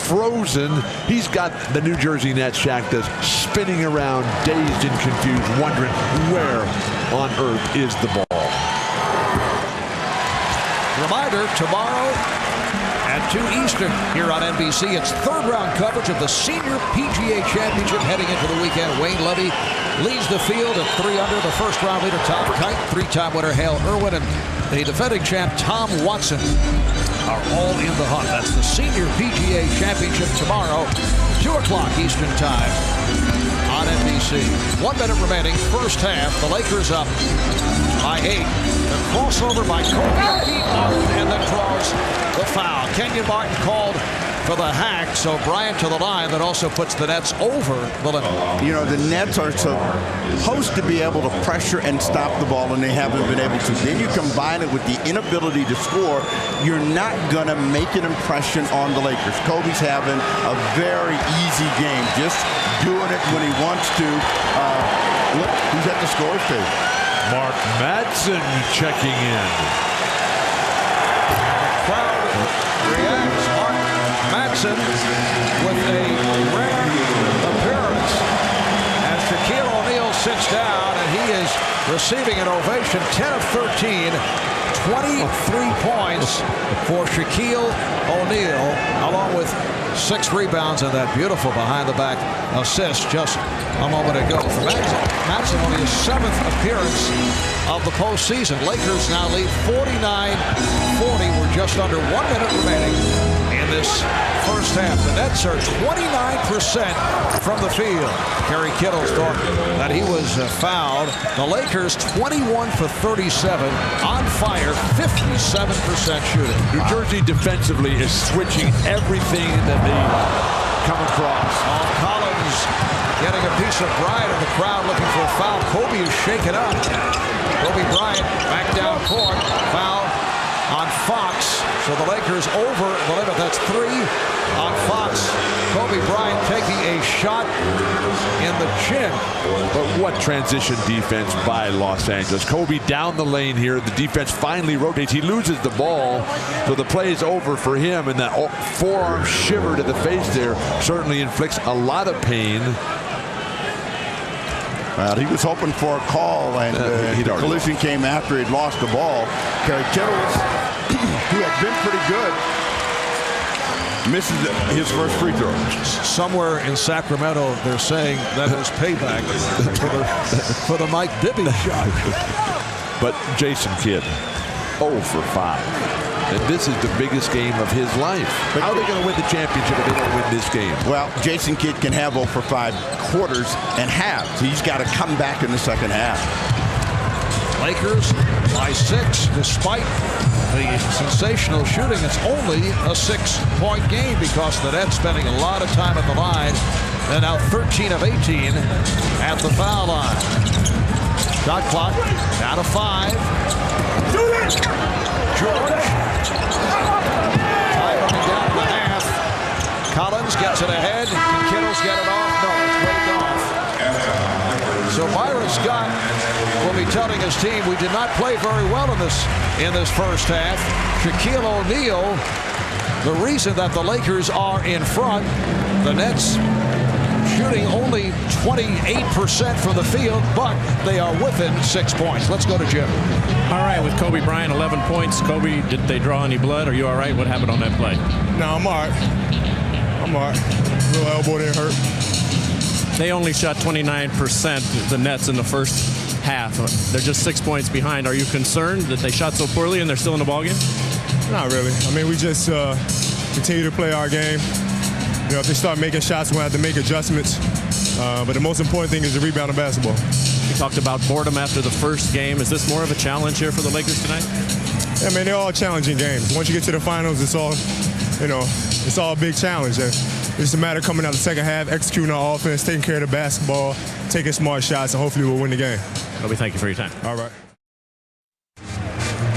[SPEAKER 4] frozen. He's got the New Jersey Nets, Shaq does, spinning around, dazed and confused, wondering where on earth is the ball.
[SPEAKER 3] Reminder, tomorrow at 2 Eastern here on NBC, it's third-round coverage of the Senior PGA Championship heading into the weekend. Wayne Levy leads the field at 3 under. The first-round leader, Tom Kite, 3-time winner Hale Irwin, and the defending champ, Tom Watson, are all in the hunt. That's the Senior PGA Championship tomorrow, 2 o'clock Eastern Time on NBC. 1 minute remaining, first half. The Lakers up by 8. The crossover by Kobe and then draws the foul. Kenyon Martin called for the hack, so Bryant to the line. That also puts the Nets over the limit.
[SPEAKER 5] You know, the Nets are supposed to be able to pressure and stop the ball, and they haven't been able to. Then you combine it with the inability to score, you're not going to make an impression on the Lakers. Kobe's having a very easy game, just doing it when he wants to. Look, who's at the score table?
[SPEAKER 4] Mark Madsen checking in.
[SPEAKER 3] Crowd reacts. Mark Madsen with a rare appearance as Shaquille O'Neal sits down, and he is receiving an ovation. 10 of 13, 23 points for Shaquille O'Neal, along with 6 rebounds and that beautiful behind-the-back assist just a moment ago. For Madsen, only his 7th appearance of the postseason. Lakers now lead 49-40. We're just under 1 minute remaining in this first half. The Nets are 29% from the field. Kerry Kittles thought that he was fouled. The Lakers 21 for 37, on fire, 57% shooting.
[SPEAKER 4] New Jersey defensively is switching everything that they come across.
[SPEAKER 3] Collins getting a piece of Bryant in the crowd looking for a foul. Kobe is shaken up. Kobe Bryant back down court. Foul on Fox. So the Lakers over the limit. That's 3 on Fox. Kobe Bryant taking a shot in the chin.
[SPEAKER 4] But what transition defense by Los Angeles. Kobe down the lane here. The defense finally rotates. He loses the ball, so the play is over for him, and that forearm shiver to the face there certainly inflicts a lot of pain.
[SPEAKER 5] Well, he was hoping for a call, and the collision came after he'd lost the ball. Kerry Kittles, who had been pretty good, misses his first free throw.
[SPEAKER 3] Somewhere in Sacramento, they're saying that is payback for the Mike Bibby shot.
[SPEAKER 4] But Jason Kidd, 0 for 5. And this is the biggest game of his life. How are they going to win the championship if they don't win this game?
[SPEAKER 5] Well, Jason Kidd can have 0 for 5 quarters and halves. He's got to come back in the second half.
[SPEAKER 3] Lakers by 6, despite the sensational shooting. It's only a 6-point game because the Nets spending a lot of time at the line. They're now 13 of 18 at the foul line. Shot clock down to 5. George. Time running down to the half. Collins gets it ahead. Can Kittles get it off? No, it's waved off. So Byron Scott will be telling his team we did not play very well in this first half. Shaquille O'Neal, the reason that the Lakers are in front. The Nets shooting only 28% from the field, but they are within 6 points. Let's go to Jim.
[SPEAKER 1] All right, with Kobe Bryant, 11 points. Kobe, did they draw any blood? Are you all right? What happened on that play?
[SPEAKER 8] No, I'm all right. I'm all right. Little elbow didn't hurt.
[SPEAKER 1] They only shot 29%, the Nets, in the first half. They're just 6 points behind. Are you concerned that they shot so poorly and they're still in the ballgame?
[SPEAKER 8] Not really. I mean, we just continue to play our game. You know, if they start making shots, we'll have to make adjustments. But the most important thing is the rebound of basketball.
[SPEAKER 1] You talked about boredom after the first game. Is this more of a challenge here for the Lakers tonight?
[SPEAKER 8] Yeah, man, they're all challenging games. Once you get to the finals, it's all, it's all a big challenge. It's just a matter of coming out the second half, executing our offense, taking care of the basketball, taking smart shots, and hopefully we'll win the game.
[SPEAKER 1] Kobe, thank you for your time.
[SPEAKER 8] All right.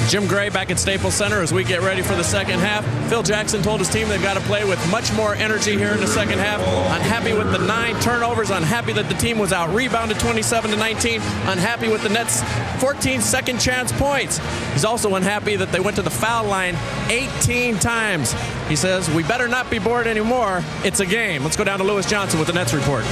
[SPEAKER 1] Jim Gray back at Staples Center as we get ready for the second half. Phil Jackson told his team they've got to play with much more energy here in the second half. Unhappy with the 9 turnovers. Unhappy that the team was out-rebounded 27-19. Unhappy with the Nets' 14 second chance points. He's also unhappy that they went to the foul line 18 times. He says, we better not be bored anymore. It's a game. Let's go down to Lewis Johnson with the Nets report.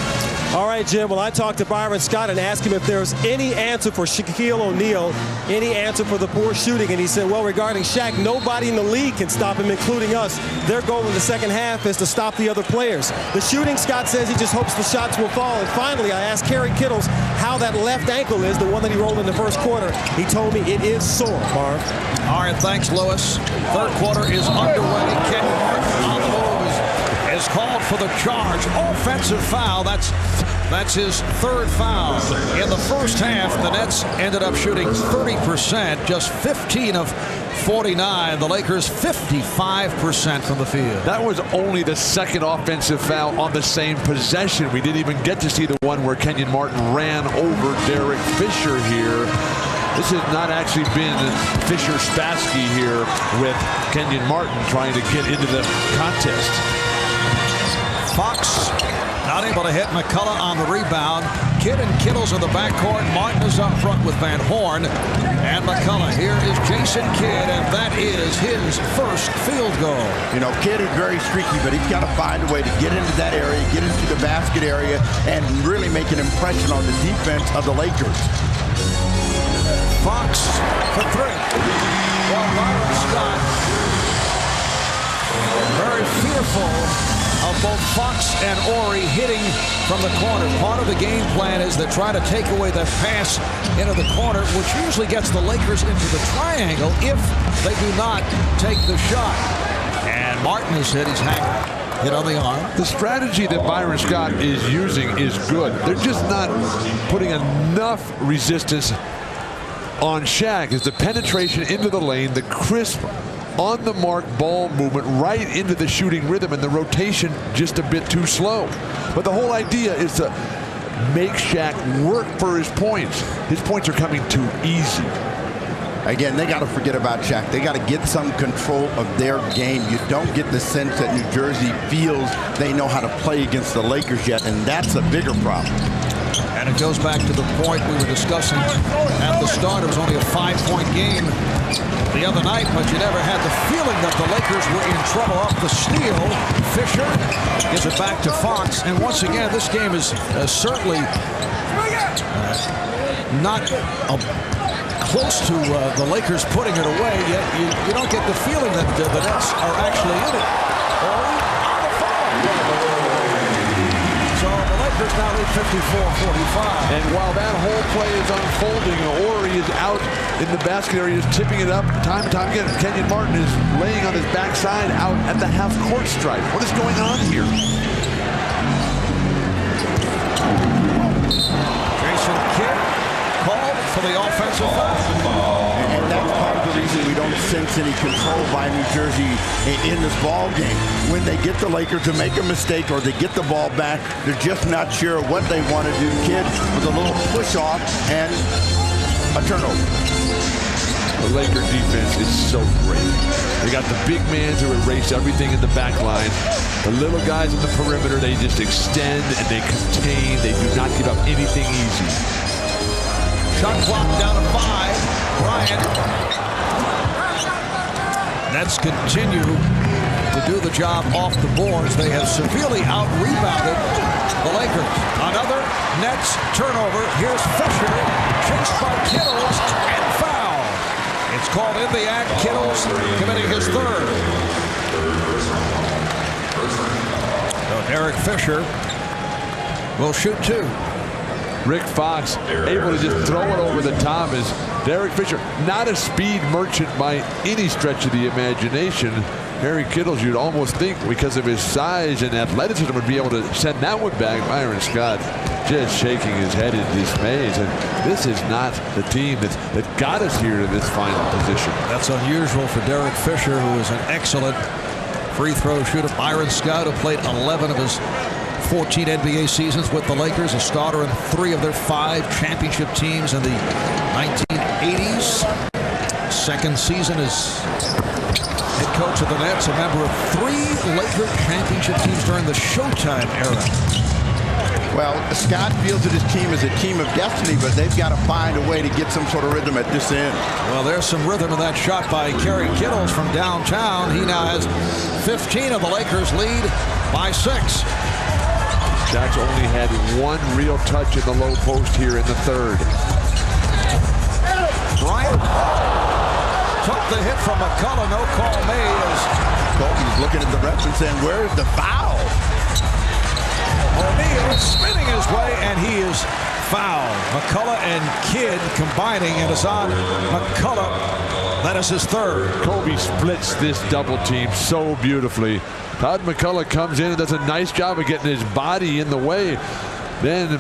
[SPEAKER 2] All right, Jim. Well, I talked to Byron Scott and asked him if there's any answer for Shaquille O'Neal, any answer for the poor shooting. And he said, well, regarding Shaq, nobody in the league can stop him, including us. Their goal in the second half is to stop the other players. The shooting, Scott says he just hopes the shots will fall. And finally, I asked Kerry Kittles how that left ankle is, the one that he rolled in the first quarter. He told me it is sore, Marv.
[SPEAKER 3] All right, thanks, Lewis. Third quarter is underway. Kenvon on the move is called for the charge. Offensive foul. That's his third foul. In the first half, the Nets ended up shooting 30%, just 15 of 49. The Lakers 55% from the field.
[SPEAKER 4] That was only the second offensive foul on the same possession. We didn't even get to see the one where Kenyon Martin ran over Derek Fisher here. This has not actually been Fisher-Spassky here with Kenyon Martin trying to get into the contest.
[SPEAKER 3] Fox not able to hit McCulloch on the rebound. Kidd and Kittles in the backcourt. Martin is up front with Van Horn and McCulloch. Here is Jason Kidd, and that is his first field goal.
[SPEAKER 5] You know, Kidd is very streaky, but he's got to find a way to get into that area, get into the basket area, and really make an impression on the defense of the Lakers.
[SPEAKER 3] Fox for 3. Well, Byron Scott very fearful of both Fox and Horry hitting from the corner. Part of the game plan is they try to take away that pass into the corner, which usually gets the Lakers into the triangle if they do not take the shot. And Martin is hit. He's hit on the arm.
[SPEAKER 4] The strategy that Byron Scott is using is good. They're just not putting enough resistance on Shaq. Is the penetration into the lane, the crisp on the mark ball movement right into the shooting rhythm, and the rotation just a bit too slow. But the whole idea is to make Shaq work for his points. His points are coming too easy.
[SPEAKER 5] Again, they got to forget about Shaq. They got to get some control of their game. You don't get the sense that New Jersey feels they know how to play against the Lakers yet, and that's a bigger problem.
[SPEAKER 3] And it goes back to the point we were discussing at the start. It was only a 5-point game the other night, but you never had the feeling that the Lakers were in trouble. Off the steal, Fisher gives it back to Fox. And once again, this game is certainly not close to the Lakers putting it away, yet you don't get the feeling that the Nets are actually in it. So the Lakers now lead 54-45.
[SPEAKER 4] And while that whole play is unfolding, Horry is out in the basket area, just tipping it up time and time again. Kenyon Martin is laying on his backside out at the half-court stripe. What is going on here?
[SPEAKER 3] Jason Kidd called for the offensive foul.
[SPEAKER 5] And that's part of the reason we don't sense any control by New Jersey in this ball game. When they get the Lakers to make a mistake or they get the ball back, they're just not sure what they want to do. Kidd with a little push off and a turnover.
[SPEAKER 4] The Laker defense is so great. They got the big man to erase everything in the back line. The little guys on the perimeter, they just extend and they contain. They do not give up anything easy.
[SPEAKER 3] Shot clock down to 5. Bryant. Nets continue to do the job off the boards. They have severely out-rebounded the Lakers. Another Nets turnover. Here's Fisher, chased by Kittles, and foul. It's called in the act. Kittles committing his third. So Derek Fisher will shoot 2.
[SPEAKER 4] Rick Fox able to just throw it over the top as Derek Fisher, not a speed merchant by any stretch of the imagination. Harry Kittles, you'd almost think, because of his size and athleticism, would be able to send that one back. Byron Scott just shaking his head in dismay. And this is not the team that got us here to this final position.
[SPEAKER 3] That's unusual for Derek Fisher, who is an excellent free throw shooter. Byron Scott, who played 11 of his 14 NBA seasons with the Lakers, a starter in 3 of their 5 championship teams in the 1980s. second season as head coach of the Nets, a member of 3 Laker championship teams during the Showtime era.
[SPEAKER 5] Well, Scott feels that his team is a team of destiny, but they've got to find a way to get some sort of rhythm at this end.
[SPEAKER 3] Well, there's some rhythm in that shot by Kerry Kittles from downtown. He now has 15 of the Lakers lead by 6.
[SPEAKER 4] Shaq's only had 1 real touch in the low post here in the third.
[SPEAKER 3] Bryant took the hit from McCulloch. No call made as
[SPEAKER 5] Kobe's looking at the refs and saying, where's the foul?
[SPEAKER 3] O'Neal spinning his way, and he is fouled. McCulloch and Kidd combining, and it's on McCulloch. That is his third.
[SPEAKER 4] Kobe splits this double team so beautifully. Todd McCulloch comes in and does a nice job of getting his body in the way. Then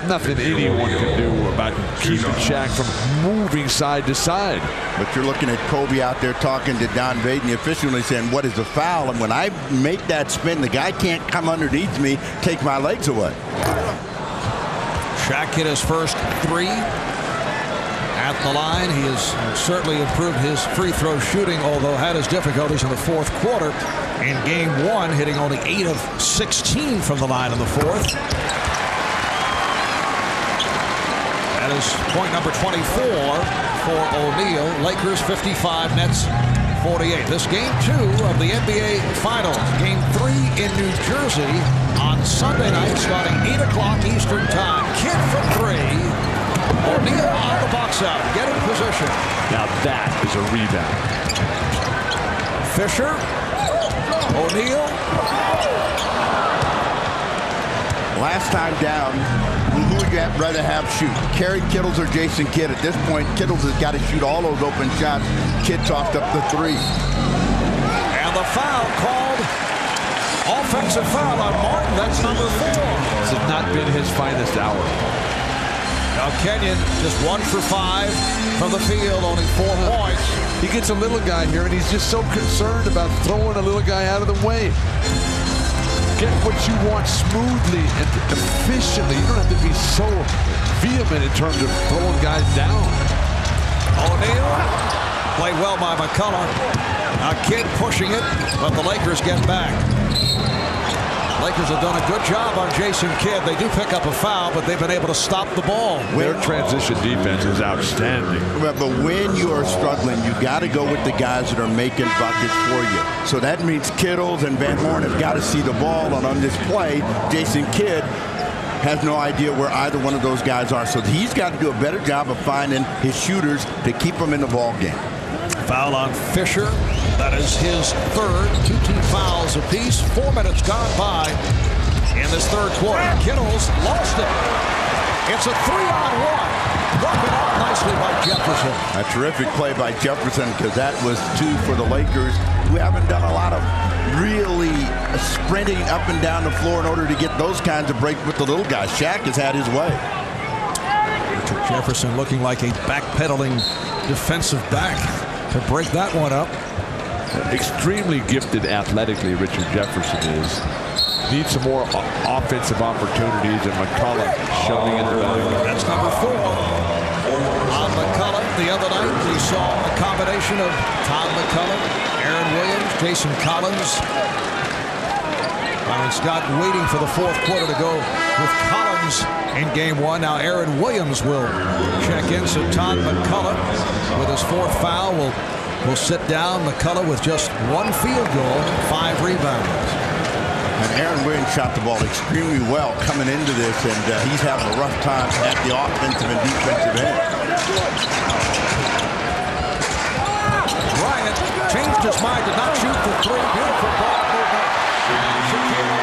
[SPEAKER 4] nothing anyone can do about keeping Shaq from moving side to side.
[SPEAKER 5] But you're looking at Kobe out there talking to Don Vaden, the official, and saying, what is the foul? And when I make that spin, the guy can't come underneath me, take my legs away.
[SPEAKER 3] Shaq hit his first 3 at the line. He has certainly improved his free throw shooting, although had his difficulties in the fourth quarter. In game 1, hitting only 8 of 16 from the line in the fourth. That is point number 24 for O'Neal. Lakers 55, Nets 48. This game 2 of the NBA Finals. Game 3 in New Jersey on Sunday night starting 8 o'clock Eastern time. Kidd for 3. O'Neal on the box out. Get in position.
[SPEAKER 4] Now that is a rebound.
[SPEAKER 3] Fisher. O'Neal.
[SPEAKER 5] Last time down, who would you rather have shoot? Kerry, Kittles, or Jason Kidd? At this point, Kittles has got to shoot all those open shots. Kidd tossed up the 3.
[SPEAKER 3] And the foul called. Offensive foul on Martin. That's number 4.
[SPEAKER 4] This has not been his finest hour.
[SPEAKER 3] Now Kenyon just 1 for 5 from the field, only 4 points.
[SPEAKER 4] He gets a little guy here, and he's just so concerned about throwing a little guy out of the way. Get what you want smoothly and efficiently. You don't have to be so vehement in terms of throwing guys down.
[SPEAKER 3] O'Neal played well by McCulloch. Now Kidd pushing it, but the Lakers get back. Lakers have done a good job on Jason Kidd. They do pick up a foul, but they've been able to stop the ball.
[SPEAKER 4] Their transition defense is outstanding.
[SPEAKER 5] But when you are struggling, you got to go with the guys that are making buckets for you. So that means Kittles and Van Horn have got to see the ball. And on this play, Jason Kidd has no idea where either one of those guys are. So he's got to do a better job of finding his shooters to keep them in the ball game.
[SPEAKER 3] Foul on Fisher. That is his third. 2 team fouls apiece. 4 minutes gone by in this third quarter. Kittles lost it. It's a 3-on-1. Broken out nicely by Jefferson.
[SPEAKER 5] A terrific play by Jefferson, because that was 2 for the Lakers, who haven't done a lot of really sprinting up and down the floor in order to get those kinds of breaks with the little guys. Shaq has had his way.
[SPEAKER 3] Richard Jefferson looking like a backpedaling defensive back to break that one up.
[SPEAKER 4] Extremely gifted athletically, Richard Jefferson is. Needs some more offensive opportunities, and McCulloch shoving in the back.
[SPEAKER 3] That's number 4. On McCulloch the other night, we saw a combination of Todd McCulloch, Aaron Williams, Jason Collins. Byron Scott waiting for the fourth quarter to go with Collins in game 1. Now Aaron Williams will check in, so Todd McCulloch with his 4th foul will sit down. McCulloch with just 1 field goal, 5 rebounds.
[SPEAKER 5] And Aaron Williams shot the ball extremely well coming into this, and he's having a rough time at the offensive and defensive end.
[SPEAKER 3] Bryant changed his mind, did not shoot for 3. Beautiful ball movement.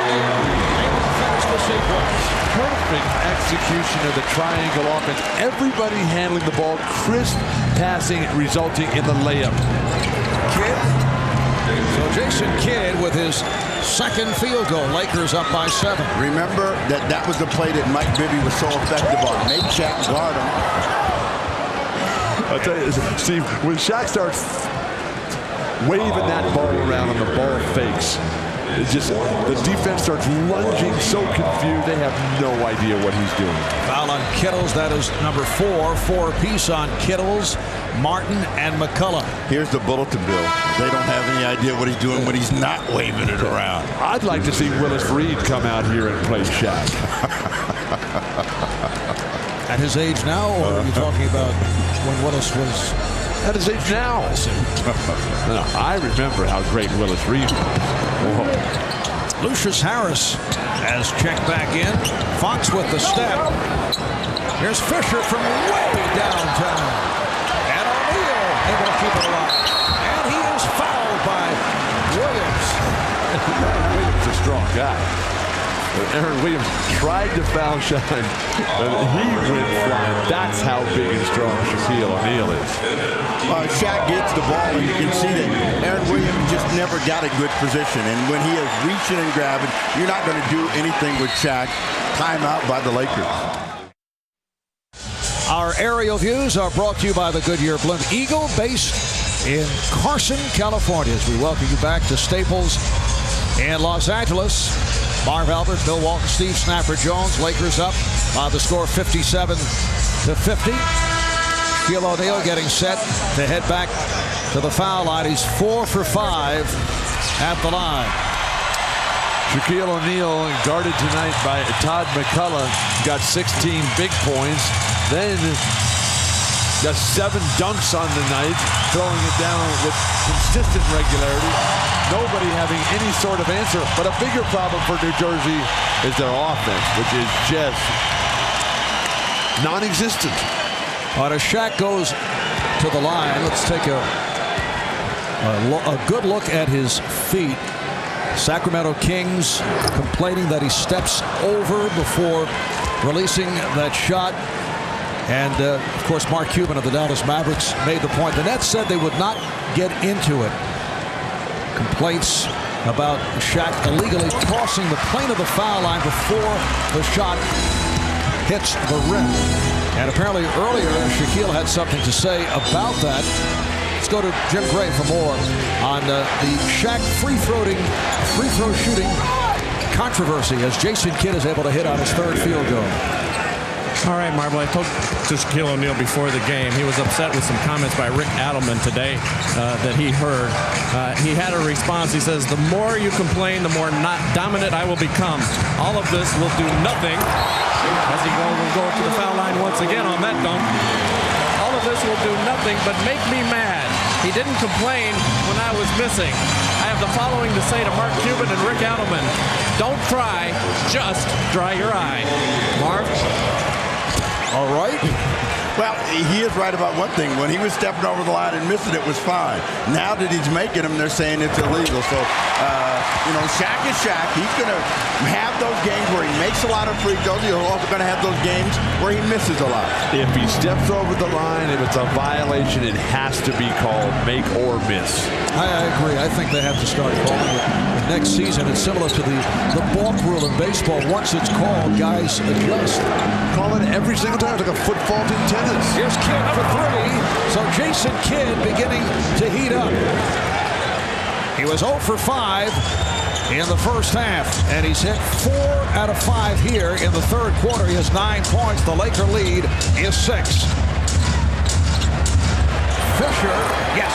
[SPEAKER 3] Able to finish the sequence.
[SPEAKER 4] Perfect execution of the triangle offense. Everybody handling the ball, crisp passing, resulting in the layup.
[SPEAKER 3] Kidd. So Jason Kidd with his 2nd field goal. Lakers up by 7.
[SPEAKER 5] Remember that was the play that Mike Bibby was so effective on. Make Shaq guard him.
[SPEAKER 4] I'll tell you, Steve, when Shaq starts waving that ball around and the ball fakes, It's just the defense starts lunging, so confused. They have no idea what he's doing.
[SPEAKER 3] Foul on Kittles. That is number 4. 4 apiece on Kittles, Martin, and McCulloch.
[SPEAKER 5] Here's the bulletin, Bill. They don't have any idea what he's doing when he's not waving it around.
[SPEAKER 4] I'd like to see Willis Reed come out here and play Shaq.
[SPEAKER 3] At his age now, or are you talking about when Willis was...
[SPEAKER 4] At his age now. No, I remember how great Willis Reed was.
[SPEAKER 3] Lucious Harris has checked back in. Fox with the step. Here's Fisher from way downtown. And O'Neal able to keep it alive. And he is fouled by Williams.
[SPEAKER 4] Williams is a strong guy. Aaron Williams tried to foul Shine, and he went flying. That's how big and strong Shaquille O'Neal is.
[SPEAKER 5] Shaq gets the ball, and you can see that Aaron Williams just never got a good position. And when he is reaching and grabbing, you're not going to do anything with Shaq. Timeout by the Lakers.
[SPEAKER 3] Our aerial views are brought to you by the Goodyear Blimp Eagle, based in Carson, California. As we welcome you back to Staples in Los Angeles. Marv Albert, Bill Walton, Steve Snapper Jones. Lakers up by the score 57-50. Shaquille O'Neal getting set to head back to the foul line. He's 4 for 5 at the line.
[SPEAKER 4] Shaquille O'Neal guarded tonight by Todd McCulloch. Got 16 big points. Then got 7 dunks on the night, throwing it down with consistent regularity. Nobody having any sort of answer. But a bigger problem for New Jersey is their offense, which is just non-existent.
[SPEAKER 3] As Shaq goes to the line, let's take a good look at his feet. Sacramento Kings complaining that he steps over before releasing that shot. And, of course, Mark Cuban of the Dallas Mavericks made the point. The Nets said they would not get into it. Complaints about Shaq illegally crossing the plane of the foul line before the shot hits the rim. And apparently earlier, Shaquille had something to say about that. Let's go to Jim Gray for more on the Shaq free throw shooting controversy as Jason Kidd is able to hit on his 3rd field goal.
[SPEAKER 1] All right, Marvel, I told Shaquille O'Neal before the game he was upset with some comments by Rick Adelman today that he heard. He had a response. He says, the more you complain, the more not dominant I will become. All of this will do nothing. As he will go to the foul line once again on that dunk. All of this will do nothing but make me mad. He didn't complain when I was missing. I have the following to say to Mark Cuban and Rick Adelman. Don't cry, just dry your eye. Marv?
[SPEAKER 3] All right.
[SPEAKER 5] Well, he is right about one thing. When he was stepping over the line and missing it was fine. Now that he's making them, they're saying it's illegal. So, Shaq is Shaq. He's going to have those games where he makes a lot of free throws. He's also going to have those games where he misses a lot.
[SPEAKER 4] If he steps over the line, if it's a violation, it has to be called make or miss.
[SPEAKER 3] I agree. I think they have to start calling it next season. It's similar to the balk rule in baseball. Once it's called, guys adjust.
[SPEAKER 4] Call it every single time. It's like a foot fault in tennis.
[SPEAKER 3] Here's Kidd for 3. So Jason Kidd beginning to heat up. He was 0 for 5 in the first half, and he's hit 4 out of 5 here in the 3rd quarter. He has 9 points. The Laker lead is 6. Fisher, yes.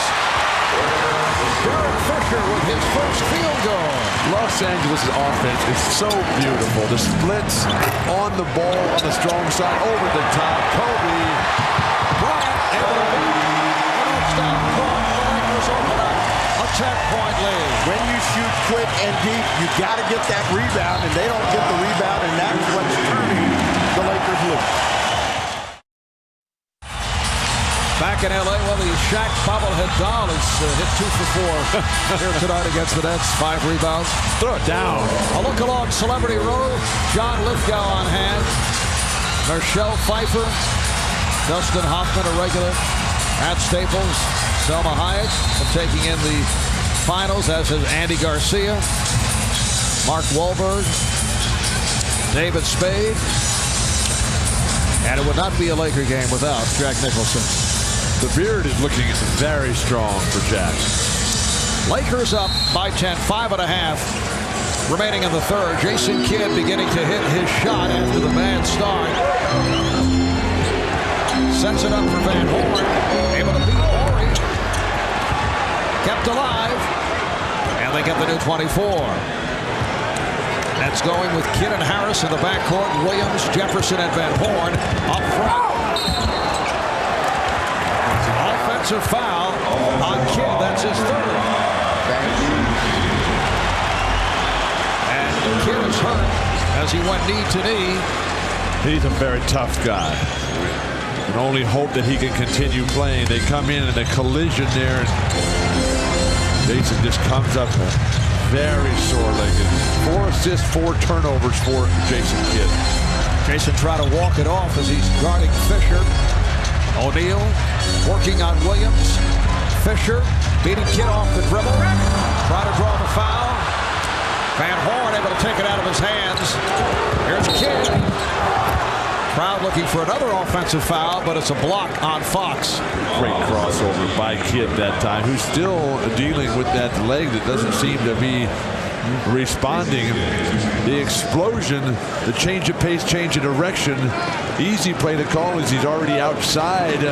[SPEAKER 3] Derek Fisher with his first field goal.
[SPEAKER 4] Los Angeles' offense is so beautiful. The splits on the ball on the strong side, over the top. Kobe.
[SPEAKER 3] Bryant able to beat. Stop. The Lakers open up a 10-point lead.
[SPEAKER 5] When you shoot quick and deep, you got to get that rebound, and they don't get the rebound, and that's what's turning the Lakers loose.
[SPEAKER 3] Back in L.A., well, the Shaq bobblehead doll has hit 2 for 4 here tonight against the Nets. 5 rebounds.
[SPEAKER 4] Throw it down.
[SPEAKER 3] A look along Celebrity Row. John Lithgow on hand. Michelle Pfeiffer. Dustin Hoffman, a regular at Staples. Selma Hayek taking in the finals, as is Andy Garcia. Mark Wahlberg. David Spade. And it would not be a Laker game without Jack Nicholson.
[SPEAKER 4] The beard is looking very strong for Jack.
[SPEAKER 3] Lakers up by 10, 5.5 remaining in the third. Jason Kidd beginning to hit his shot after the bad start. Sets it up for Van Horn. Able to beat Horry. Kept alive. And they get the new 24. That's going with Kidd and Harris in the backcourt. Williams, Jefferson, and Van Horn up front. Offensive foul on Kidd. That's his third. And Kidd is hurt as he went knee to knee.
[SPEAKER 4] He's a very tough guy. And only hope that he can continue playing. They come in a collision there, and Jason just comes up very sore-legged. 4 assists, 4 turnovers for Jason Kidd.
[SPEAKER 3] Jason tried to walk it off as he's guarding Fisher. O'Neal working on Williams. Fisher beating Kidd off the dribble. Try to draw the foul. Van Horn able to take it out of his hands. Here's Kidd. Crowd looking for another offensive foul, but it's a block on Fox.
[SPEAKER 4] Great crossover by Kidd that time, who's still dealing with that leg that doesn't seem to be responding. The explosion, the change of pace, change of direction. Easy play to call as he's already outside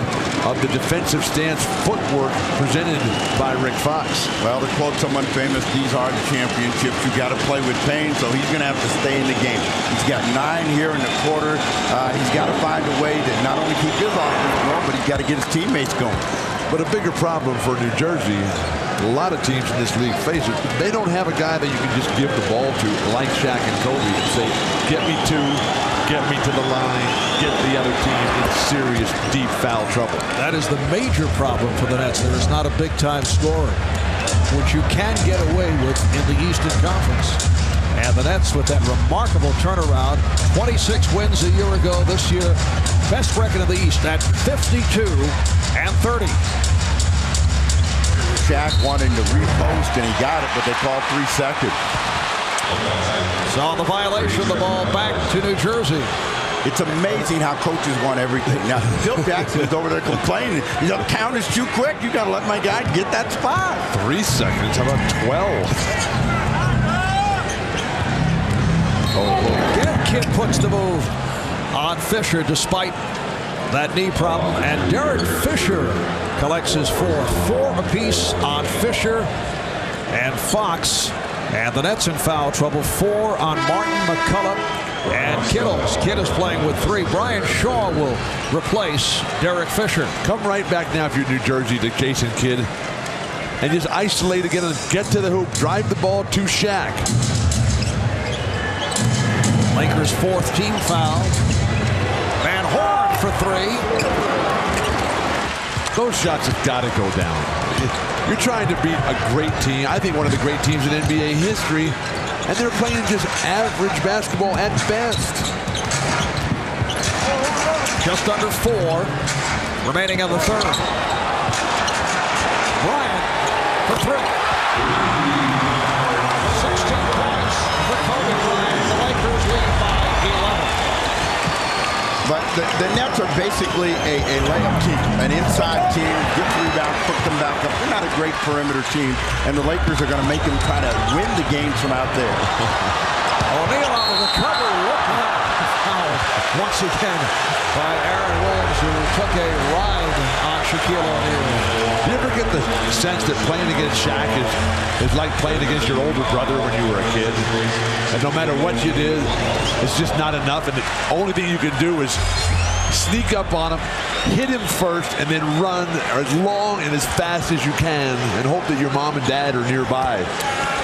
[SPEAKER 4] of the defensive stance footwork presented by Rick Fox.
[SPEAKER 5] Well, to quote someone famous, these are the championships. You got to play with pain, so he's going to have to stay in the game. He's got 9 here in the quarter. He's got to find a way to not only keep his offense going, but he's got to get his teammates going.
[SPEAKER 4] But a bigger problem for New Jersey, a lot of teams in this league face it, they don't have a guy that you can just give the ball to like Shaq and Kobe and say, get me 2, get me to the line, get the other team in serious deep foul trouble.
[SPEAKER 3] That is the major problem for the Nets. There is not a big-time scorer, which you can get away with in the Eastern Conference. And the Nets with that remarkable turnaround, 26 wins a year ago. This year, best record in the East at 52-30.
[SPEAKER 5] Shaq wanting to repost, and he got it, but they called 3 seconds.
[SPEAKER 3] So on the violation, the ball back to New Jersey.
[SPEAKER 5] It's amazing how coaches want everything. Now, Phil Jackson is over there complaining. You know, count is too quick. You got to let my guy get that spot.
[SPEAKER 4] 3 seconds. How about 12?
[SPEAKER 3] Again, Kidd puts the move on Fisher despite that knee problem. And Derek Fisher collects his 4 apiece on Fisher and Fox. And the Nets in foul trouble. 4 on Martin, McCulloch, and Kittles. Kidd is playing with 3. Brian Shaw will replace Derek Fisher.
[SPEAKER 4] Come right back now if you're New Jersey to Jason Kidd and just isolate again and get to the hoop. Drive the ball to Shaq.
[SPEAKER 3] Lakers' 4th team foul. Van Horn for 3.
[SPEAKER 4] Those shots have got to go down. You're trying to beat a great team. I think one of the great teams in NBA history. And they're playing just average basketball at best.
[SPEAKER 3] Just under 4 remaining in the third. Bryant for 3. 16 points for Kobe Bryant. The Lakers lead by 11.
[SPEAKER 5] But the Nets are basically a layup team, an inside team, get the rebound, put them back up. They're not a great perimeter team, and the Lakers are going to make them try to win the games from out there.
[SPEAKER 3] O'Neal on the recovery. Look out. Foul once again by Aaron Williams, who took a ride on Shaquille O'Neal.
[SPEAKER 4] Do you ever get the sense that playing against Shaq is like playing against your older brother when you were a kid? And no matter what you did, it's just not enough. And the only thing you can do is sneak up on him, hit him first, and then run as long and as fast as you can and hope that your mom and dad are nearby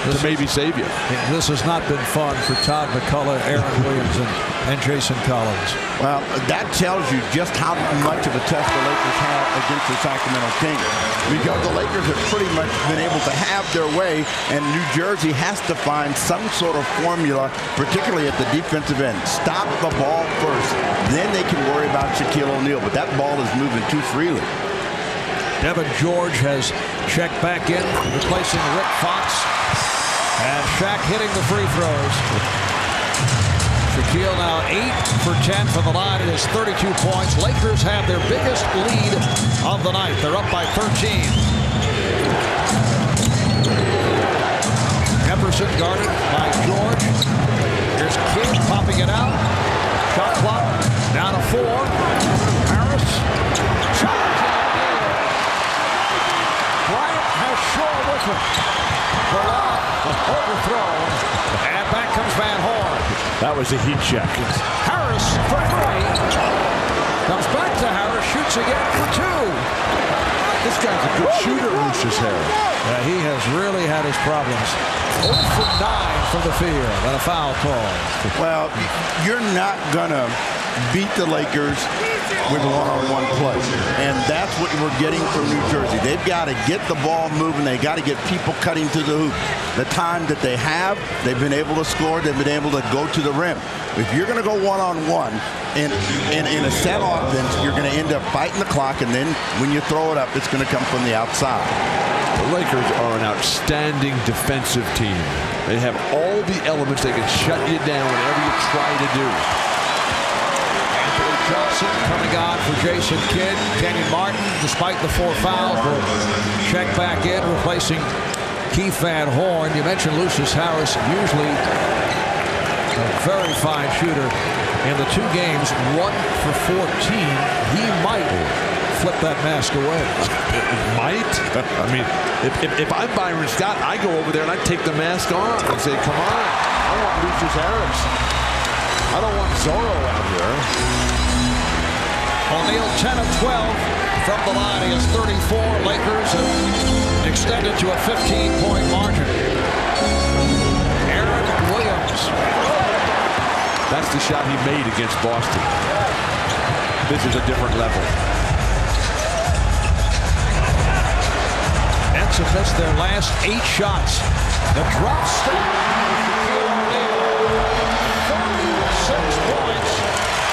[SPEAKER 4] to maybe save you.
[SPEAKER 3] This has not been fun for Todd, McCulloch, Aaron Williams, and Jason Collins.
[SPEAKER 5] Well, that tells you just how much of a test the Lakers have against the Sacramento Kings. Because the Lakers have pretty much been able to have their way, and New Jersey has to find some sort of formula, particularly at the defensive end. Stop the ball first. Then they can worry about Shaquille O'Neal, but that ball is moving too freely.
[SPEAKER 3] Devin George has checked back in, replacing Rick Fox. And Shaq hitting the free throws. Shaquille now 8 for 10 from the line. It is 32 points. Lakers have their biggest lead of the night. They're up by 13. Jefferson guarded by George. Richmond. The lob overthrown. And back comes Van Horn.
[SPEAKER 4] That was a heat check.
[SPEAKER 3] Harris for three. Comes back to Harris. Shoots again for two.
[SPEAKER 4] This guy's a good shooter, Lucious Harris.
[SPEAKER 3] Yeah, he has really had his problems. 0 for 9 from the field and a foul call.
[SPEAKER 5] Well, you're not going to beat the Lakers with one-on-one play. And that's what we're getting from New Jersey. They've got to get the ball moving. They've got to get people cutting to the hoop. The time that they have, they've been able to score. They've been able to go to the rim. If you're going to go one-on-one in a set offense, you're going to end up fighting the clock, and then when you throw it up, it's going to come from the outside.
[SPEAKER 4] The Lakers are an outstanding defensive team. They have all the elements. They can shut you down whatever you try to do.
[SPEAKER 3] Johnson coming on for Jason Kidd. Kenny Martin, despite the 4 fouls, will check back in, replacing Keith Van Horn. You mentioned Lucious Harris, usually a very fine shooter. In the 2 games, 1 for 14. He might flip that mask away.
[SPEAKER 4] Might? I mean, if I'm Byron Scott, I go over there and I take the mask off and say, come on, I want Lucious Harris. I don't want Zorro out here.
[SPEAKER 3] O'Neal 10 of 12 from the line. He has 34. Lakers have extended to a 15-point margin. Aaron Williams.
[SPEAKER 4] That's the shot he made against Boston. This is a different level.
[SPEAKER 3] Nets have missed their last 8 shots. The drop step. 36 points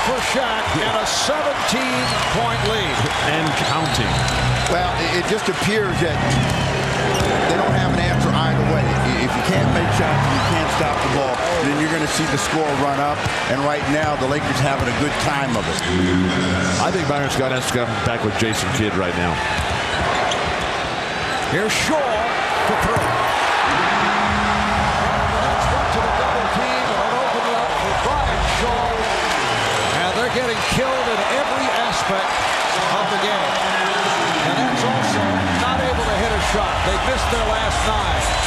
[SPEAKER 3] for Shaq and a 17-point lead.
[SPEAKER 4] And counting.
[SPEAKER 5] Well, it just appears that they don't have an answer either way. If you can't make shots and you can't stop the ball, then you're going to see the score run up. And right now, the Lakers having a good time of it.
[SPEAKER 4] I think Byron Scott has to come back with Jason Kidd right now.
[SPEAKER 3] Here's Shaw for 3. Let's run to the double team, and an open up for Bryant Shaw. And they're getting killed in every aspect of the game. And that's also not able to hit a shot. They missed their last 9.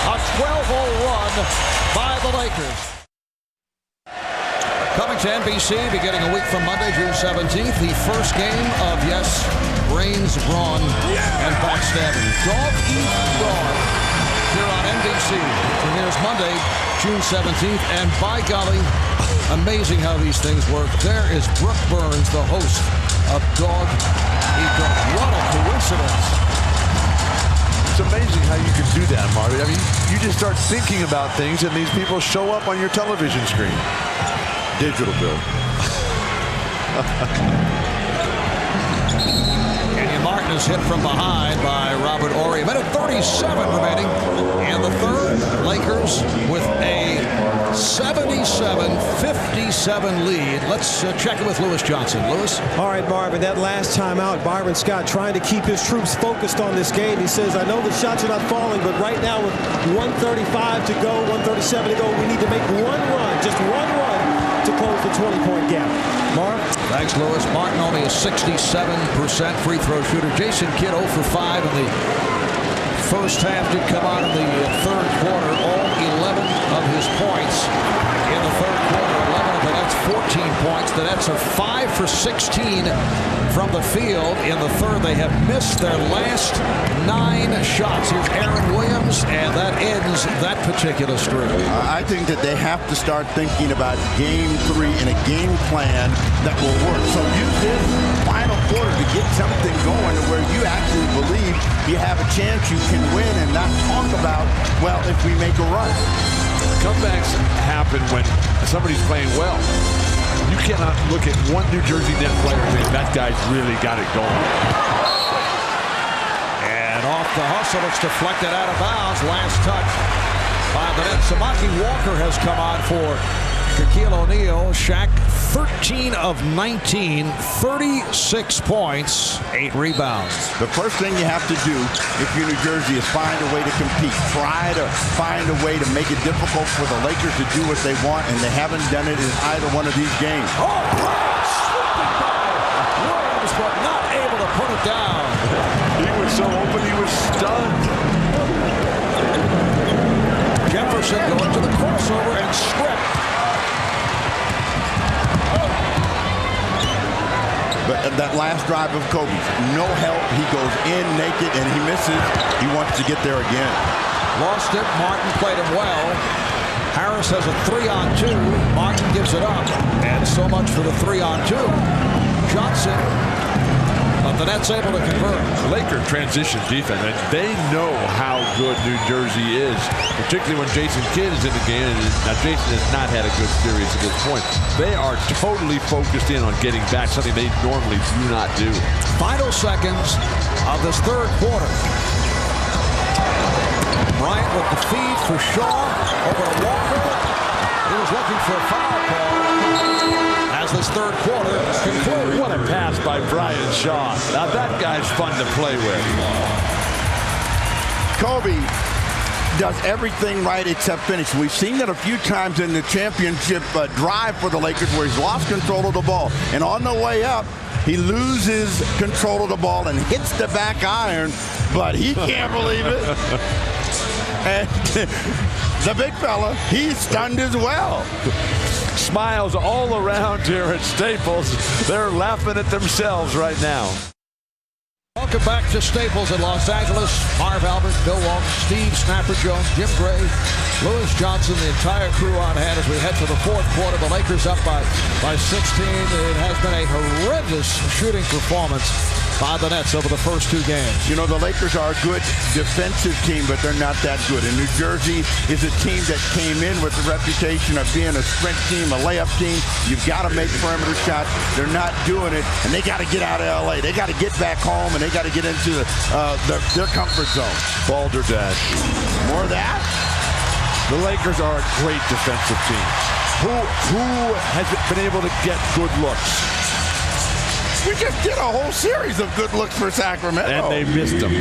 [SPEAKER 3] A 12-0 run by the Lakers. Coming to NBC beginning a week from Monday, June 17th, the first game of, yes, Brains, Brawn, and Backstabbing. Dog Eat Dog here on NBC. And here's Monday, June 17th, and by golly, amazing how these things work. There is Brooke Burns, the host of Dog Eat Dog. What a coincidence.
[SPEAKER 4] It's amazing how you can do that, Marty. I mean, you just start thinking about things, and these people show up on your television screen. Digital, Bill.
[SPEAKER 3] Kenyon Martin is hit from behind by Robert Horry. A minute 37 remaining. And the third, Lakers with a 77-57 lead. Let's check in with Lewis Johnson. Lewis?
[SPEAKER 2] All right, Marvin, that last time out, Byron Scott trying to keep his troops focused on this game. He says, I know the shots are not falling, but right now with 135 to go, 137 to go, we need to make one run, just one run to close the 20-point gap. Marv?
[SPEAKER 3] Thanks, Lewis. Martin only a 67% free throw shooter. Jason Kidd 0 for 5 in the first half. Did come on in the third quarter. All 11 of his points in the third quarter. 11 of the Nets, 14 points. The Nets are 5 for 16 from the field. In the third, they have missed their last 9 shots. Here's Aaron Williams, and that ends that particular streak.
[SPEAKER 5] I think that they have to start thinking about Game 3 and a game plan that will work. So use this final quarter to get something going where you actually believe you have a chance you can win and not talk about, well, if we make a run.
[SPEAKER 4] Comebacks happen when somebody's playing well. You cannot look at one New Jersey Net player and say, that guy's really got it going.
[SPEAKER 3] And off the hustle, it's deflected out of bounds. Last touch by the Nets. Samaki Walker has come on for Shaquille O'Neal. Shaq 13 of 19, 36 points, 8 rebounds.
[SPEAKER 5] The first thing you have to do if you're New Jersey is find a way to compete. Try to find a way to make it difficult for the Lakers to do what they want, and they haven't done it in either one of these games.
[SPEAKER 3] Oh, Bryant slipping by Williams, but not able to put it down.
[SPEAKER 4] He was so open, he was stunned.
[SPEAKER 5] last drive of Kobe's. No help. He goes in naked and he misses. He wants to get there again.
[SPEAKER 3] Lost it. Martin played him well. Harris has a 3-on-2. Martin gives it up. And so much for the 3-on-2. Johnson, but the Nets able to convert.
[SPEAKER 4] Laker transition defense, and they know how good New Jersey is, particularly when Jason Kidd is in the game. Now, Jason has not had a good series at this point. They are totally focused in on getting back, something they normally do not do.
[SPEAKER 3] Final seconds of this third quarter. Bryant with the feed for Shaw over to Walker. He was looking for a foul call as this third quarter concludes.
[SPEAKER 4] What a pass by Bryant Shaw. Now that guy's fun to play with.
[SPEAKER 5] Kobe does everything right except finish. We've seen that a few times in the championship drive for the Lakers where he's lost control of the ball. And on the way up, he loses control of the ball and hits the back iron, but he can't believe it. And the big fella, he's stunned as well.
[SPEAKER 4] Smiles all around here at Staples. They're laughing at themselves right now.
[SPEAKER 3] Welcome back to Staples in Los Angeles. Marv Albert, Bill Walton, Steve Snapper Jones, Jim Gray, Lewis Johnson, the entire crew on hand as we head to the fourth quarter. The Lakers up by 16. It has been a horrendous shooting performance by the Nets over the first two games.
[SPEAKER 5] You know, the Lakers are a good defensive team, but they're not that good. And New Jersey is a team that came in with the reputation of being a sprint team, a layup team. You've got to make perimeter shots. They're not doing it, and they got to get out of L.A. They got to get back home, and they got to get into their comfort zone.
[SPEAKER 4] Balderdash.
[SPEAKER 5] More of that?
[SPEAKER 4] The Lakers are a great defensive team. Who has been able to get good looks?
[SPEAKER 5] We just did a whole series of good looks for Sacramento.
[SPEAKER 4] And they missed them.
[SPEAKER 3] Are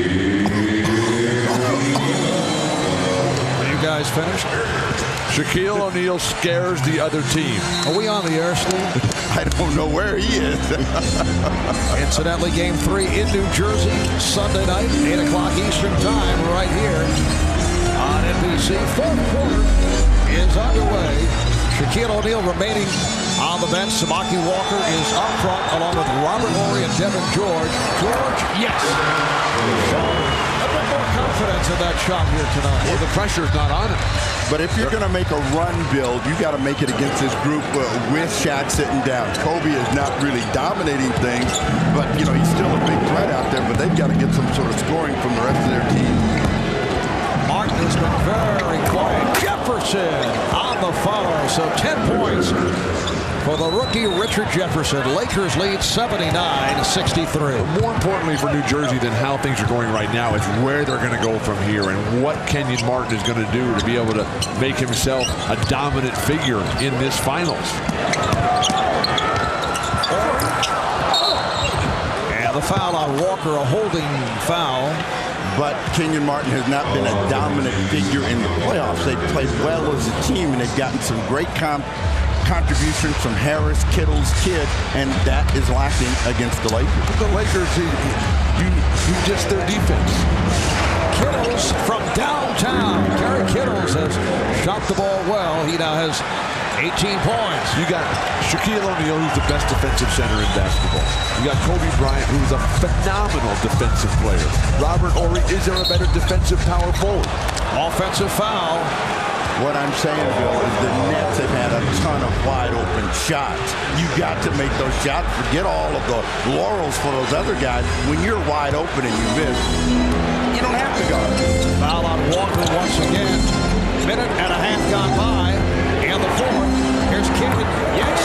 [SPEAKER 3] you guys finished?
[SPEAKER 4] Shaquille O'Neal scares the other team.
[SPEAKER 3] Are we on the air, Steve?
[SPEAKER 5] I don't know where he is.
[SPEAKER 3] Incidentally, Game 3 in New Jersey, Sunday night, 8 o'clock Eastern Time, right here on NBC. Fourth quarter is underway. Shaquille O'Neal remaining on the bench. Samaki Walker is up front along with Robert Horry and Devin George. George, yes. So, a bit more confidence in that shot here tonight.
[SPEAKER 4] Well, the pressure's not on him.
[SPEAKER 5] But if you're going to make a run build, you got to make it against this group with Shaq sitting down. Kobe is not really dominating things, but, you know, he's still a big threat out there, but they've got to get some sort of scoring from the rest of their team.
[SPEAKER 3] Martin has been very quiet. Jefferson on the foul, so 10 points for the rookie Richard Jefferson. Lakers lead 79-63.
[SPEAKER 4] More importantly for New Jersey than how things are going right now is where they're going to go from here and what Kenyon Martin is going to do to be able to make himself a dominant figure in this finals.
[SPEAKER 3] And the foul on Walker, a holding foul.
[SPEAKER 5] But Kenyon Martin has not been a dominant figure in the playoffs. They've played well as a team, and they've gotten some great contributions from Harris, Kittles, Kidd, and that is lacking against the Lakers.
[SPEAKER 4] The Lakers, you just their defense.
[SPEAKER 3] Kittles from downtown. Kerry Kittles has shot the ball well. He now has 18 points.
[SPEAKER 4] You got Shaquille O'Neal, who's the best defensive center in basketball. You got Kobe Bryant, who's a phenomenal defensive player. Robert Horry, is there a better defensive power forward?
[SPEAKER 3] Offensive foul.
[SPEAKER 5] What I'm saying, Bill, is the Nets have had a ton of wide open shots. You got to make those shots. Forget all of the laurels for those other guys. When you're wide open and you miss, you don't have to go.
[SPEAKER 3] Foul on Walker once again. Minute and a half gone by. And the fourth. Here's Kidd. Yes.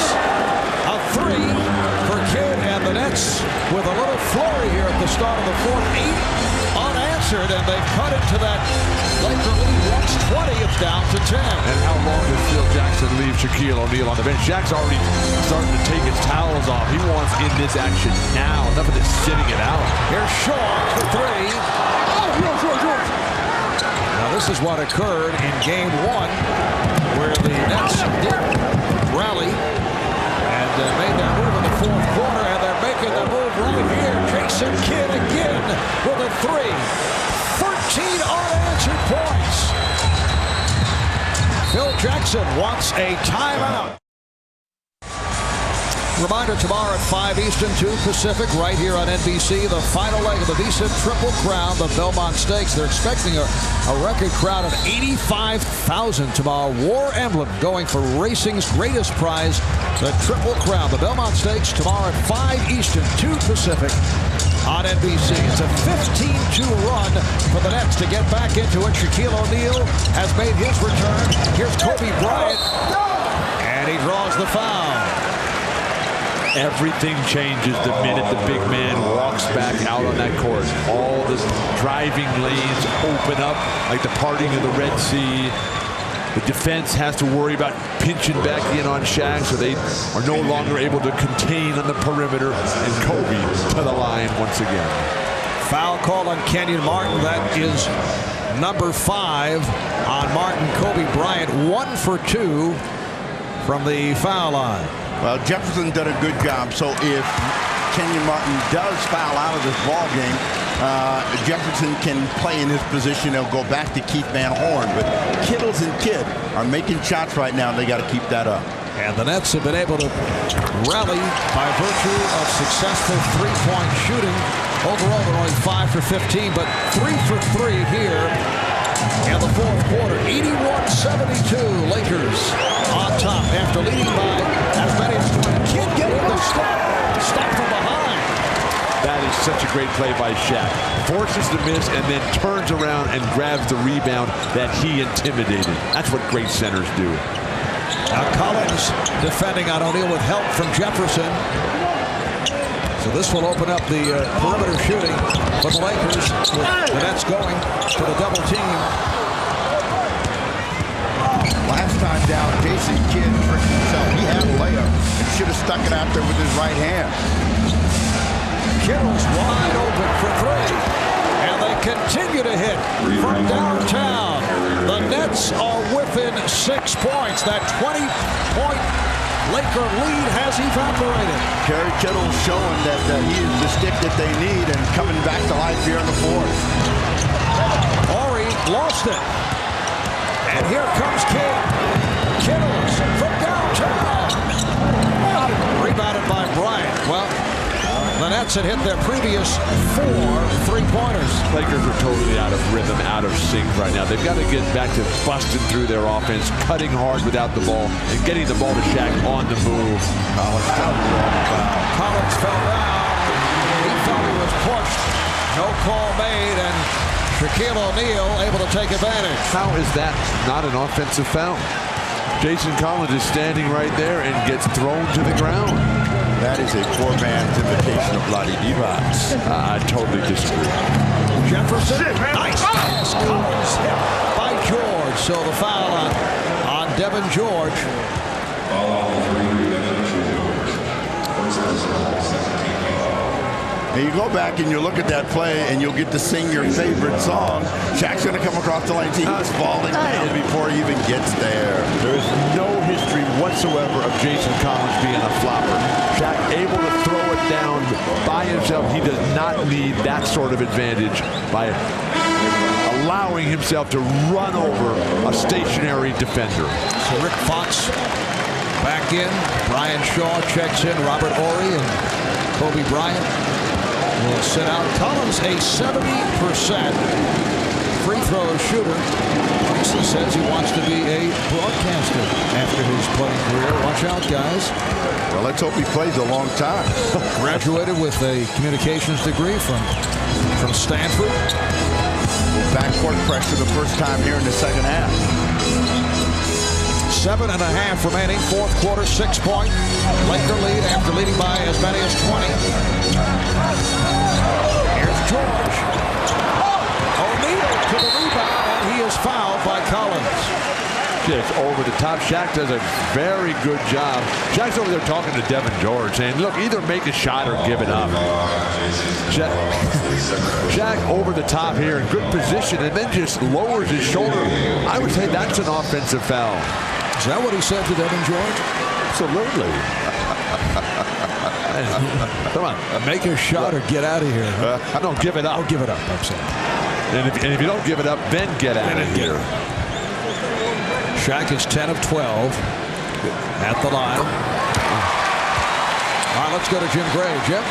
[SPEAKER 3] A three for Kidd, and the Nets with a little flurry here at the start of the fourth. 8 unanswered, and they cut into that Laker lead. Once 20, it's down to 10.
[SPEAKER 4] And how long does Phil Jackson leave Shaquille O'Neal on the bench? Shaq's already starting to take his towels off. He wants in this action now. Enough of this sitting it out.
[SPEAKER 3] Here's Shaw for three. Now this is what occurred in Game 1, where the Nets did rally and made their move in the fourth quarter, and they're making the move right here. Jason Kidd again with a three. 13 unanswered points. Phil Jackson wants a timeout. Reminder, tomorrow at 5 Eastern, 2 Pacific, right here on NBC, the final leg of the Visa Triple Crown, the Belmont Stakes. They're expecting a record crowd of 85,000 tomorrow. War Emblem going for racing's greatest prize, the Triple Crown. The Belmont Stakes tomorrow at 5 Eastern, 2 Pacific on NBC. It's a 15-2 run for the Nets to get back into it. Shaquille O'Neal has made his return. Here's Kobe Bryant, and he draws the foul.
[SPEAKER 4] Everything changes the minute the big man walks back out on that court. All the driving lanes open up like the parting of the Red Sea. The defense has to worry about pinching back in on Shaq, so they are no longer able to contain on the perimeter. And Kobe to the line once again.
[SPEAKER 3] Foul call on Kenyon Martin. That is number 5 on Martin. Kobe Bryant 1 for 2 from the foul line.
[SPEAKER 5] Well, Jefferson did a good job. So if Kenyon Martin does foul out of this ball game, Jefferson can play in his position. He'll go back to Keith Van Horn. But Kittles and Kidd are making shots right now, and they got to keep that up.
[SPEAKER 3] And the Nets have been able to rally by virtue of successful three-point shooting. Overall, they're only 5 for 15, but 3 for 3 here in the fourth quarter. 81-72, Lakers on top after leading by as many as 20. Kidd get in the stop from behind.
[SPEAKER 4] That is such a great play by Shaq. Forces the miss and then turns around and grabs the rebound that he intimidated. That's what great centers do.
[SPEAKER 3] Now Collins defending on O'Neal with help from Jefferson. So this will open up the perimeter shooting for the Lakers. The Nets going to the double team.
[SPEAKER 5] Last time down, Jason Kidd tricked himself. He had a layup and should have stuck it out there with his right hand.
[SPEAKER 3] Kittles wide open for 3. And they continue to hit from downtown. The Nets are within 6 points. That 20-point Laker lead has evaporated.
[SPEAKER 5] Kerry Kittles showing that he is the stick that they need and coming back to life here in the fourth.
[SPEAKER 3] Horry lost it. And here comes Kittles from downtown. Rebounded by Bryant. Well, the Nets had hit their previous 4 3-pointers.
[SPEAKER 4] Lakers are totally out of rhythm, out of sync right now. They've got to get back to busting through their offense, cutting hard without the ball, and getting the ball to Shaq on the move.
[SPEAKER 3] Collins fell down. He thought he was pushed. No call made, and Shaquille O'Neal able to take advantage.
[SPEAKER 4] How is that not an offensive foul? Jason Collins is standing right there and gets thrown to the ground.
[SPEAKER 5] That is a poor man's imitation of Bloody Divac.
[SPEAKER 4] I totally disagree.
[SPEAKER 3] Jefferson, nice pass. Collins hit by George. So the foul on Devin George.
[SPEAKER 5] And you go back and you look at that play and you'll get to sing your favorite song. Shaq's going to come across the lane. He's falling down before he even gets there.
[SPEAKER 4] There is no history whatsoever of Jason Collins being a flopper. Shaq able to throw it down by himself. He does not need that sort of advantage by allowing himself to run over a stationary defender.
[SPEAKER 3] So Rick Fox back in. Brian Shaw checks in. Robert Horry and Kobe Bryant will sit out. Collins, a 70% free throw shooter. He says he wants to be a broadcaster after his playing career. Watch out, guys.
[SPEAKER 5] Well, let's hope he plays a long time.
[SPEAKER 3] Graduated with a communications degree from Stanford.
[SPEAKER 5] Backcourt pressure the first time here in the second half.
[SPEAKER 3] 7.5 remaining, fourth quarter, 6-point Laker lead after leading by as many as 20. Here's George. O'Neal to the rebound, and he is fouled by Collins.
[SPEAKER 4] Just over the top. Shaq does a very good job. Shaq's over there talking to Devin George, saying, look, either make a shot or give it up. Shaq over the top here in good position and then just lowers his shoulder. I would say that's an offensive foul.
[SPEAKER 3] Is that what he said to Devin George?
[SPEAKER 4] Absolutely. Come on.
[SPEAKER 3] Make a shot or get out of here.
[SPEAKER 4] No, give it up.
[SPEAKER 3] Oh, give it up, I'm saying.
[SPEAKER 4] And if you don't give it up, then get out of here.
[SPEAKER 3] Shaq is 10 of 12 at the line. All right, let's go to Jim Gray. Jim?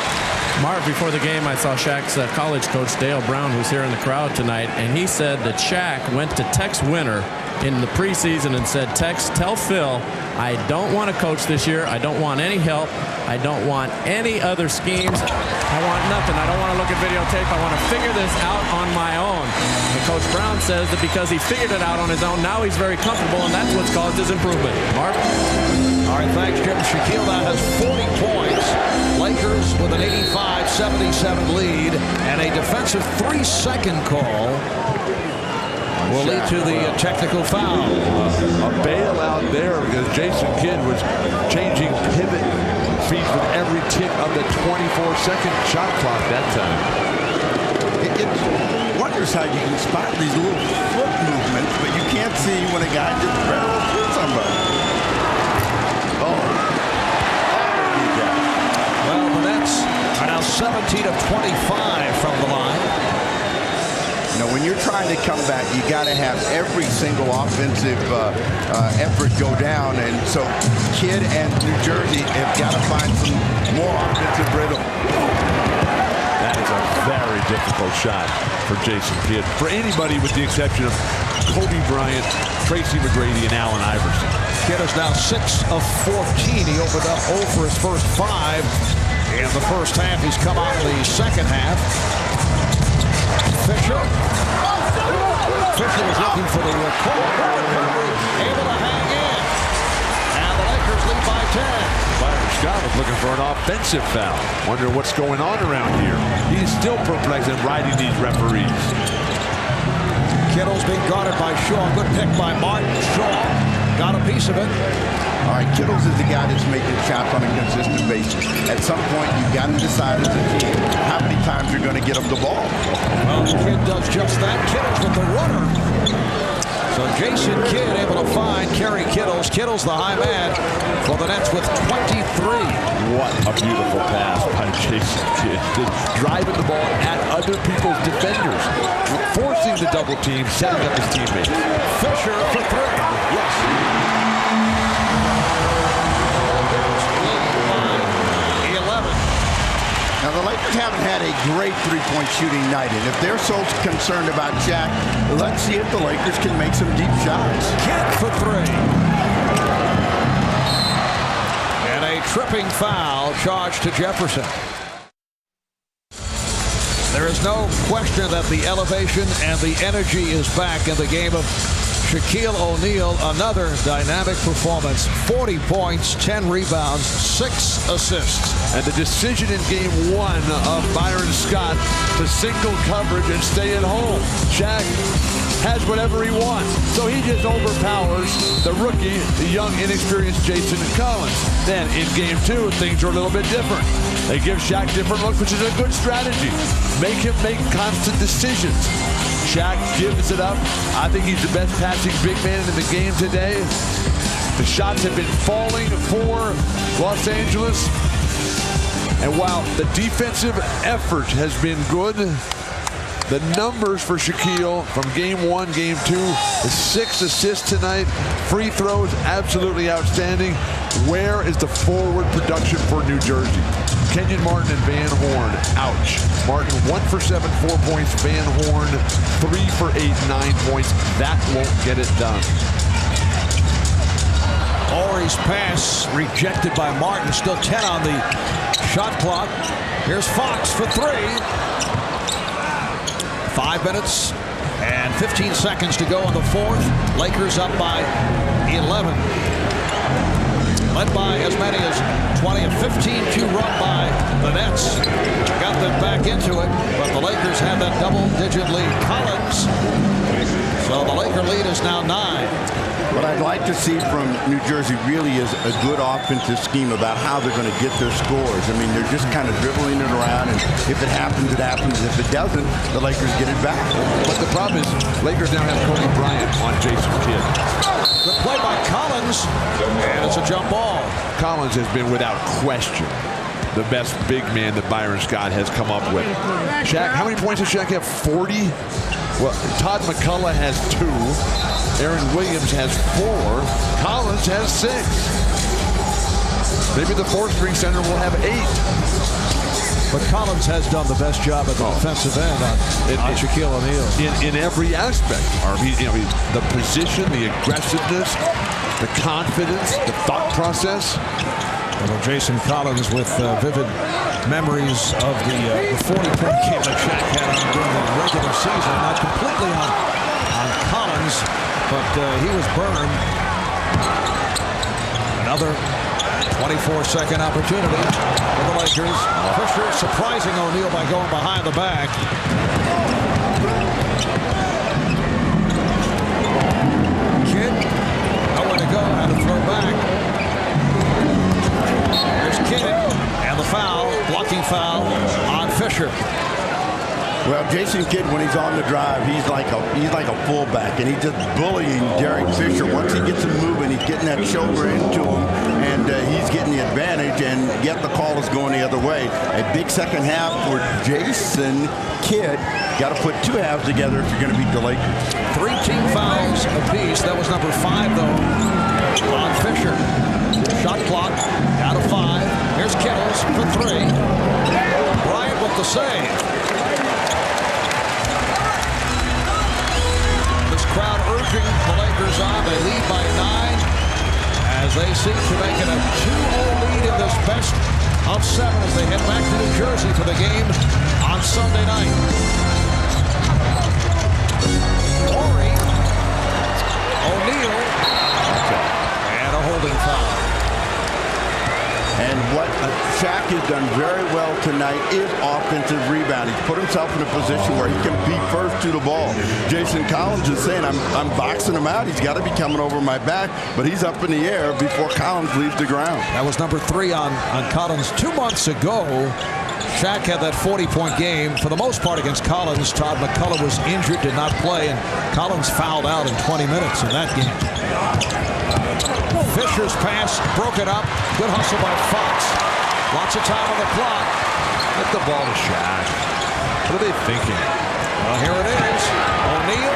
[SPEAKER 1] Marv, before the game, I saw Shaq's college coach, Dale Brown, who's here in the crowd tonight, and he said that Shaq went to Tex Winter in the preseason and said, Tex, tell Phil, I don't want to coach this year. I don't want any help. I don't want any other schemes. I want nothing. I don't want to look at videotape. I want to figure this out on my own. And Coach Brown says that because he figured it out on his own, now he's very comfortable, and that's what's caused his improvement. Marv?
[SPEAKER 3] All right, thanks, Jim. Shaquille now has 40 points. Lakers with an 85-77 lead, and a defensive 3-second call will lead to the technical foul.
[SPEAKER 4] A bailout there because Jason Kidd was changing pivot feet with every tick of the 24-second shot clock that time.
[SPEAKER 5] It wonders how you can spot these little foot movements, but you can't see when a guy just barrels through somebody.
[SPEAKER 3] Well, the Nets are now 17 of 25 from the line.
[SPEAKER 5] Now, when you're trying to come back, you got to have every single offensive effort go down, and so Kidd and New Jersey have got to find some more offensive rhythm.
[SPEAKER 4] That is a very difficult shot for Jason Kidd, for anybody with the exception of Kobe Bryant, Tracy McGrady, and Allen Iverson.
[SPEAKER 3] Kidd is now 6 of 14. He opened up 0 for his first 5 in the first half. He's come out in the second half. Fisher was looking for the corner. Able to hang in. And the Lakers lead by 10.
[SPEAKER 4] Byron Scott was looking for an offensive foul. Wondering what's going on around here. He's still perplexed and riding these referees.
[SPEAKER 3] Kittles being guarded by Shaw. Good pick by Martin. Shaw got a piece of it.
[SPEAKER 5] All right, Kittles is the guy that's making shots on a consistent basis. At some point, you've got to decide as a team how many times you're going to get him the ball.
[SPEAKER 3] Well, Kidd does just that. Kittles with the runner. So Jason Kidd able to find Kerry Kittles. Kittles the high man for the Nets with 23.
[SPEAKER 4] What a beautiful pass by Jason Kidd. Just driving the ball at other people's defenders. Forcing the double team, setting up his teammates.
[SPEAKER 3] Fisher for 3. Yes.
[SPEAKER 5] Now, the Lakers haven't had a great three-point shooting night, and if they're so concerned about Shaq, let's see if the Lakers can make some deep shots.
[SPEAKER 3] Kidd for 3. And a tripping foul charged to Jefferson. There is no question that the elevation and the energy is back in the game of Shaquille O'Neal. Another dynamic performance. 40 points, 10 rebounds, 6 assists.
[SPEAKER 4] And the decision in game 1 of Byron Scott to single coverage and stay at home. Shaq has whatever he wants. So he just overpowers the rookie, the young, inexperienced Jason Collins. Then in game 2, things are a little bit different. They give Shaq different looks, which is a good strategy. Make him make constant decisions. Shaq gives it up. I think he's the best passing big man in the game today. The shots have been falling for Los Angeles. And while the defensive effort has been good, the numbers for Shaquille from game 1, game 2, the 6 assists tonight, free throws, absolutely outstanding. Where is the forward production for New Jersey? Kenyon Martin and Van Horn, ouch. Martin 1 for 7, 4 points. Van Horn 3 for 8, 9 points. That won't get it done.
[SPEAKER 3] Horry's pass rejected by Martin. Still 10 on the shot clock. Here's Fox for 3. 5 minutes and 15 seconds to go in the 4th. Lakers up by 11. Led by as many as 20, a 15-2 run by the Nets. Got them back into it, but the Lakers have that double-digit lead. Collins. So the Laker lead is now 9.
[SPEAKER 5] What I'd like to see from New Jersey really is a good offensive scheme about how they're going to get their scores. I mean, they're just kind of dribbling it around, and if it happens, it happens. If it doesn't, the Lakers get it back.
[SPEAKER 4] But the problem is, Lakers now have Kobe Bryant on Jason Kidd.
[SPEAKER 3] Good play by Collins, and it's a jump ball.
[SPEAKER 4] Collins has been, without question, the best big man that Byron Scott has come up with. Shaq, how many points does Shaq have? 40? Well, Todd McCulloch has 2. Aaron Williams has 4. Collins has 6. Maybe the fourth-string center will have 8.
[SPEAKER 3] But Collins has done the best job at the defensive end on Shaquille O'Neal.
[SPEAKER 4] In every aspect. The position, the aggressiveness, the confidence, the thought process.
[SPEAKER 3] Well, Jason Collins with vivid memories of the 40-point game that Shaq had during the regular season. Not completely on Collins, but he was burned. Another 24-second opportunity for the Lakers. Fisher surprising O'Neal by going behind the back. Kidd, nowhere to go, had to throw back. There's Kidd, and the foul, blocking foul on Fisher.
[SPEAKER 5] Well, Jason Kidd, when he's on the drive, he's like a fullback, and he's just bullying Derek Fisher. Once he gets him moving, he's getting that shoulder into him, and he's getting the advantage, and yet the call is going the other way. A big second half for Jason Kidd. Got to put 2 halves together if you're going to beat the Lakers.
[SPEAKER 3] 3 team fouls apiece. That was number 5, though, on Fisher. Shot clock down to 5. Here's Kittles for 3. Bryant with the save. Crowd urging the Lakers on. They lead by 9 as they seek to make it a 2-0 lead in this best of 7 as they head back to New Jersey for the game on Sunday night. Horry, O'Neal, and a holding foul.
[SPEAKER 5] And what Shaq has done very well tonight is offensive rebound. He's put himself in a position where he can be first to the ball. Jason Collins is saying, I'm boxing him out. He's got to be coming over my back, but he's up in the air before Collins leaves the ground.
[SPEAKER 3] That was number 3 on Collins. 2 months ago, Shaq had that 40-point game, for the most part against Collins. Todd McCulloch was injured, did not play, and Collins fouled out in 20 minutes in that game. Fisher's pass broken up. Good hustle by Fox. Lots of time on the clock.
[SPEAKER 4] Get the ball to Shaq. What are they thinking?
[SPEAKER 3] Well, here it is. O'Neal.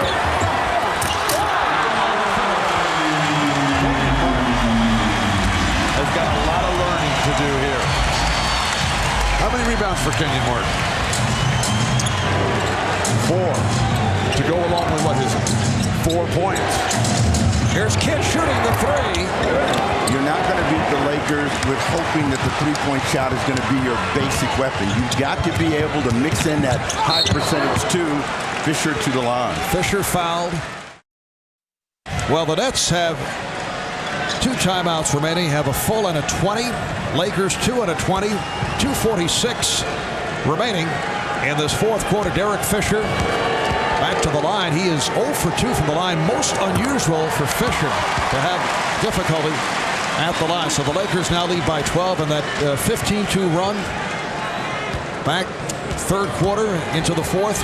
[SPEAKER 4] Has got a lot of learning to do here. How many rebounds for Kenyon Martin? 4. To go along with what is it? 4 points.
[SPEAKER 3] Here's Kidd shooting the 3.
[SPEAKER 5] You're not going to beat the Lakers with hoping that the three-point shot is going to be your basic weapon. You've got to be able to mix in that high percentage too. Fisher to the line.
[SPEAKER 3] Fisher fouled. Well, the Nets have 2 timeouts remaining, have a full and a 20. Lakers 2 and a 20. 2:46 remaining in this fourth quarter. Derek Fisher back to the line. He is 0 for 2 from the line. Most unusual for Fisher to have difficulty at the line. So the Lakers now lead by 12 in that 15-2 run. Back third quarter into the fourth.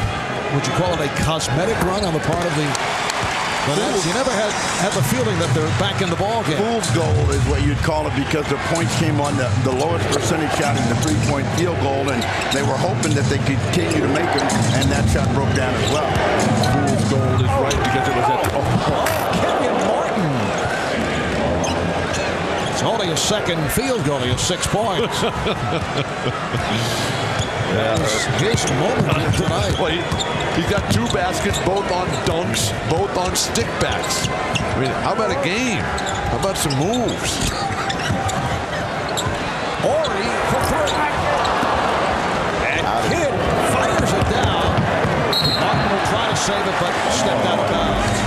[SPEAKER 3] Would you call it a cosmetic run on the part of the Nets? You never had the feeling that they're back in the ball game.
[SPEAKER 5] Fool's goal is what you'd call it, because the points came on the lowest percentage shot in the three-point field goal, and they were hoping that they could continue to make them, and that shot broke down as well.
[SPEAKER 4] Fool's goal is right because it was at
[SPEAKER 3] Kenyon Martin. It's only a second field goal. He has 6 points. His moment tonight.
[SPEAKER 4] Well, he's got 2 baskets, both on dunks, both on stickbacks. I mean, how about a game? How about some moves?
[SPEAKER 3] Horry for 3. And Kidd fires it down. Martin will try to save it, but stepped out of bounds.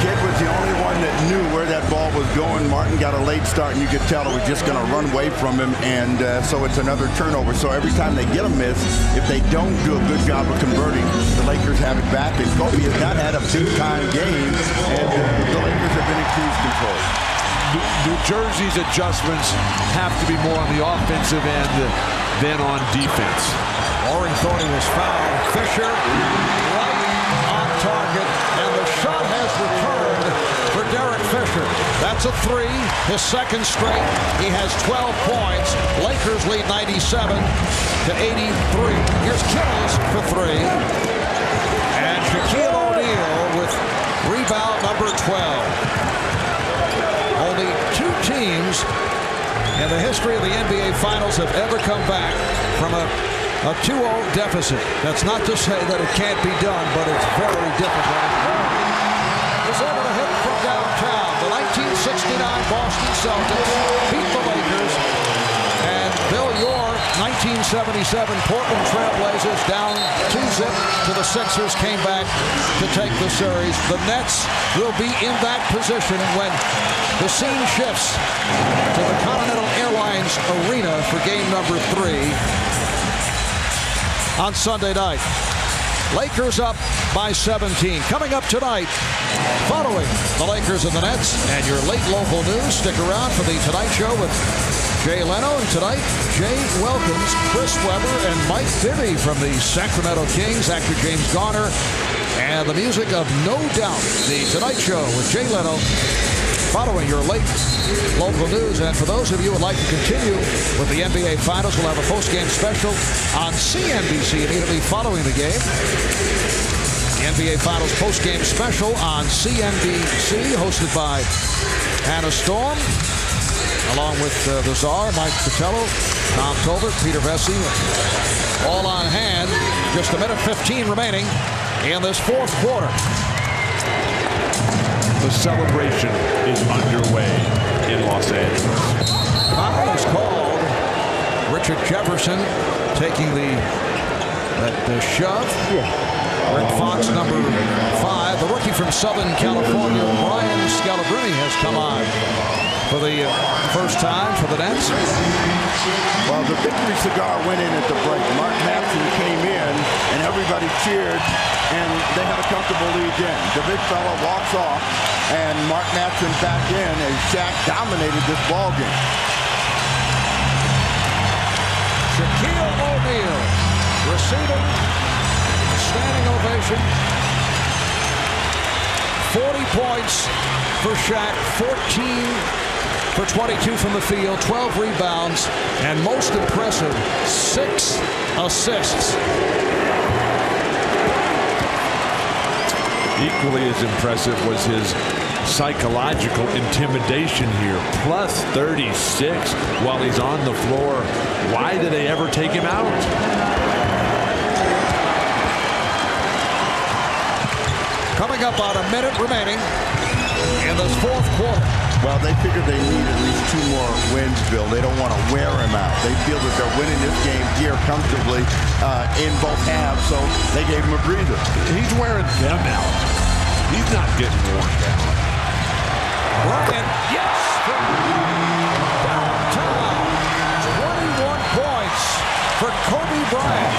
[SPEAKER 5] Kidd was the only one that knew where that ball was going. Martin got a late start, and you could tell it was just going to run away from him, and so it's another turnover. So every time they get a miss, if they don't do a good job of converting, the Lakers have it back. And Kobe has not had a big-time game, and the Lakers have been in cruise control.
[SPEAKER 4] New Jersey's adjustments have to be more on the offensive end than on defense.
[SPEAKER 3] Horry thought he was fouled. Fisher right on target, and the shot has returned for Derek Fisher. That's a 3, his second straight. He has 12 points. Lakers lead 97 to 83. Here's Kittles for 3. And Shaquille O'Neal with rebound number 12. Only 2 teams in the history of the NBA Finals have ever come back from a 2-0 deficit. That's not to say that it can't be done, but it's very difficult. Was able to hit from downtown. The 1969 Boston Celtics beat the Lakers. And Bill, your 1977 Portland Trailblazers down 2-0 to the Sixers came back to take the series. The Nets will be in that position when the scene shifts to the Continental Airlines Arena for game number 3 on Sunday night. Lakers up by 17. Coming up tonight, following the Lakers and the Nets and your late local news. Stick around for the Tonight Show with Jay Leno. And tonight, Jay welcomes Chris Webber and Mike Bibby from the Sacramento Kings, actor James Garner, and the music of No Doubt. The Tonight Show with Jay Leno following your late local news. And for those of you who would like to continue with the NBA Finals, we'll have a post-game special on CNBC immediately following the game. The NBA Finals post-game special on CNBC, hosted by Hannah Storm, along with the Czar, Mike Patello, Tom Tolbert, Peter Vesey, all on hand. Just a minute 15 remaining in this fourth quarter.
[SPEAKER 4] The celebration is underway in Los Angeles.
[SPEAKER 3] Foul is called. Richard Jefferson taking the shove. Red Fox, number 5. The rookie from Southern California, Bryant Scalabrine, has come on for the first time for the Nets.
[SPEAKER 5] Well, the victory cigar went in at the break. Mark Madsen came in, and everybody cheered, and they had a comfortable lead in. The big fella walks off, and Mark Madsen back in as Shaq dominated this ball game.
[SPEAKER 3] Shaquille O'Neal receiving a standing ovation. 40 points for Shaq, 14 for 22 from the field, 12 rebounds, and most impressive, 6 assists.
[SPEAKER 4] Equally as impressive was his psychological intimidation here. Plus 36 while he's on the floor. Why did they ever take him out?
[SPEAKER 3] Coming up on a minute remaining in this fourth quarter.
[SPEAKER 5] Well, they figured they need at least 2 more wins, Bill. They don't want to wear him out. They feel that they're winning this game here comfortably in both halves, so they gave him a breather.
[SPEAKER 4] He's wearing them out. He's not getting worn down.
[SPEAKER 3] Bryant, yes! Downtown. 21 points for Kobe Bryant.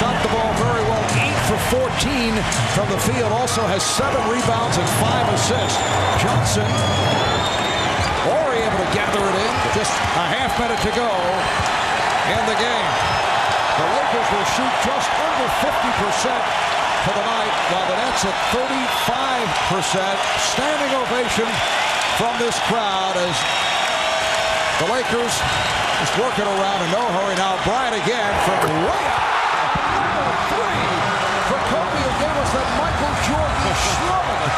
[SPEAKER 3] Shot the ball very well, 8 for 14 from the field. Also has 7 rebounds and 5 assists. Johnson, Horry able to gather it in. Just a half minute to go in the game. The Lakers will shoot just under 50% for the night, while the Nets at 35%. Standing ovation from this crowd as the Lakers just working around in no hurry. Now Bryant again from way out. For Kobe, who gave us that Michael Jordan slumming.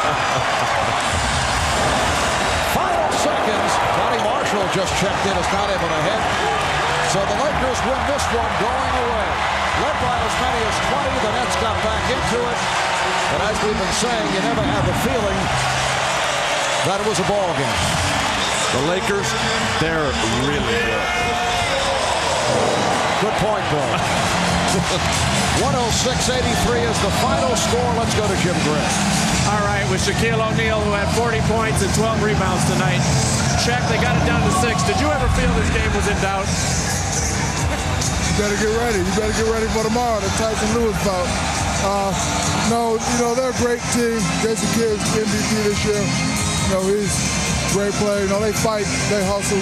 [SPEAKER 3] Final seconds. Donny Marshall just checked in, is not able to hit. So the Lakers win this one going away. Led by as many as 20, the Nets got back into it. But as we've been saying, you never have the feeling that it was a ball game.
[SPEAKER 4] The Lakers, they're really good.
[SPEAKER 3] Good point, Bill. 106-83 is the final score. Let's go to Jim Gray.
[SPEAKER 1] All right, with Shaquille O'Neal, who had 40 points and 12 rebounds tonight. Shaq, they got it down to 6. Did you ever feel this game was in doubt?
[SPEAKER 7] You better get ready. You better get ready for tomorrow, the Tyson Lewis bout. No, they're a great team. Jason Kidd's MVP this year. He's a great player. They fight, they hustle.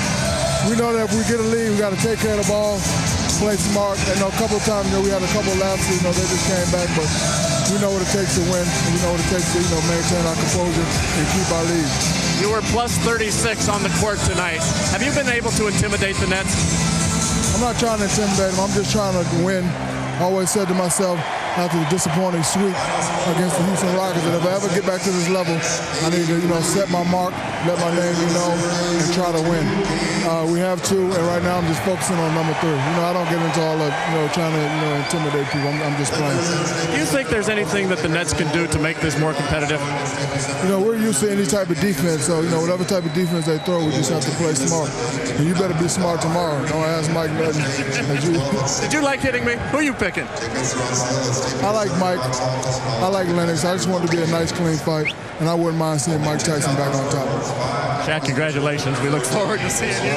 [SPEAKER 7] We know that if we get a lead, we got to take care of the ball, play smart. And a couple of times, we had a couple of lapses. They just came back, but we know what it takes to win. And we know what it takes to, maintain our composure and keep our lead.
[SPEAKER 1] You were plus 36 on the court tonight. Have you been able to intimidate the Nets?
[SPEAKER 7] I'm not trying to intimidate them. I'm just trying to win. I always said to myself, after the disappointing sweep against the Houston Rockets, that if I ever get back to this level, I need to, set my mark let my name be known, and try to win. We have two, and right now I'm just focusing on number 3. I don't get into all of trying to intimidate people. I'm just playing.
[SPEAKER 1] Do you think there's anything that the Nets can do to make this more competitive?
[SPEAKER 7] We're used to any type of defense, so whatever type of defense they throw, we just have to play smart. And you better be smart tomorrow. Don't ask Mike nothing.
[SPEAKER 1] Did you like hitting me? Who are you picking?
[SPEAKER 7] I like Mike. I like Lennox. I just want it to be a nice, clean fight, and I wouldn't mind seeing Mike Tyson back on top.
[SPEAKER 1] Shaq, congratulations. We look forward to seeing you.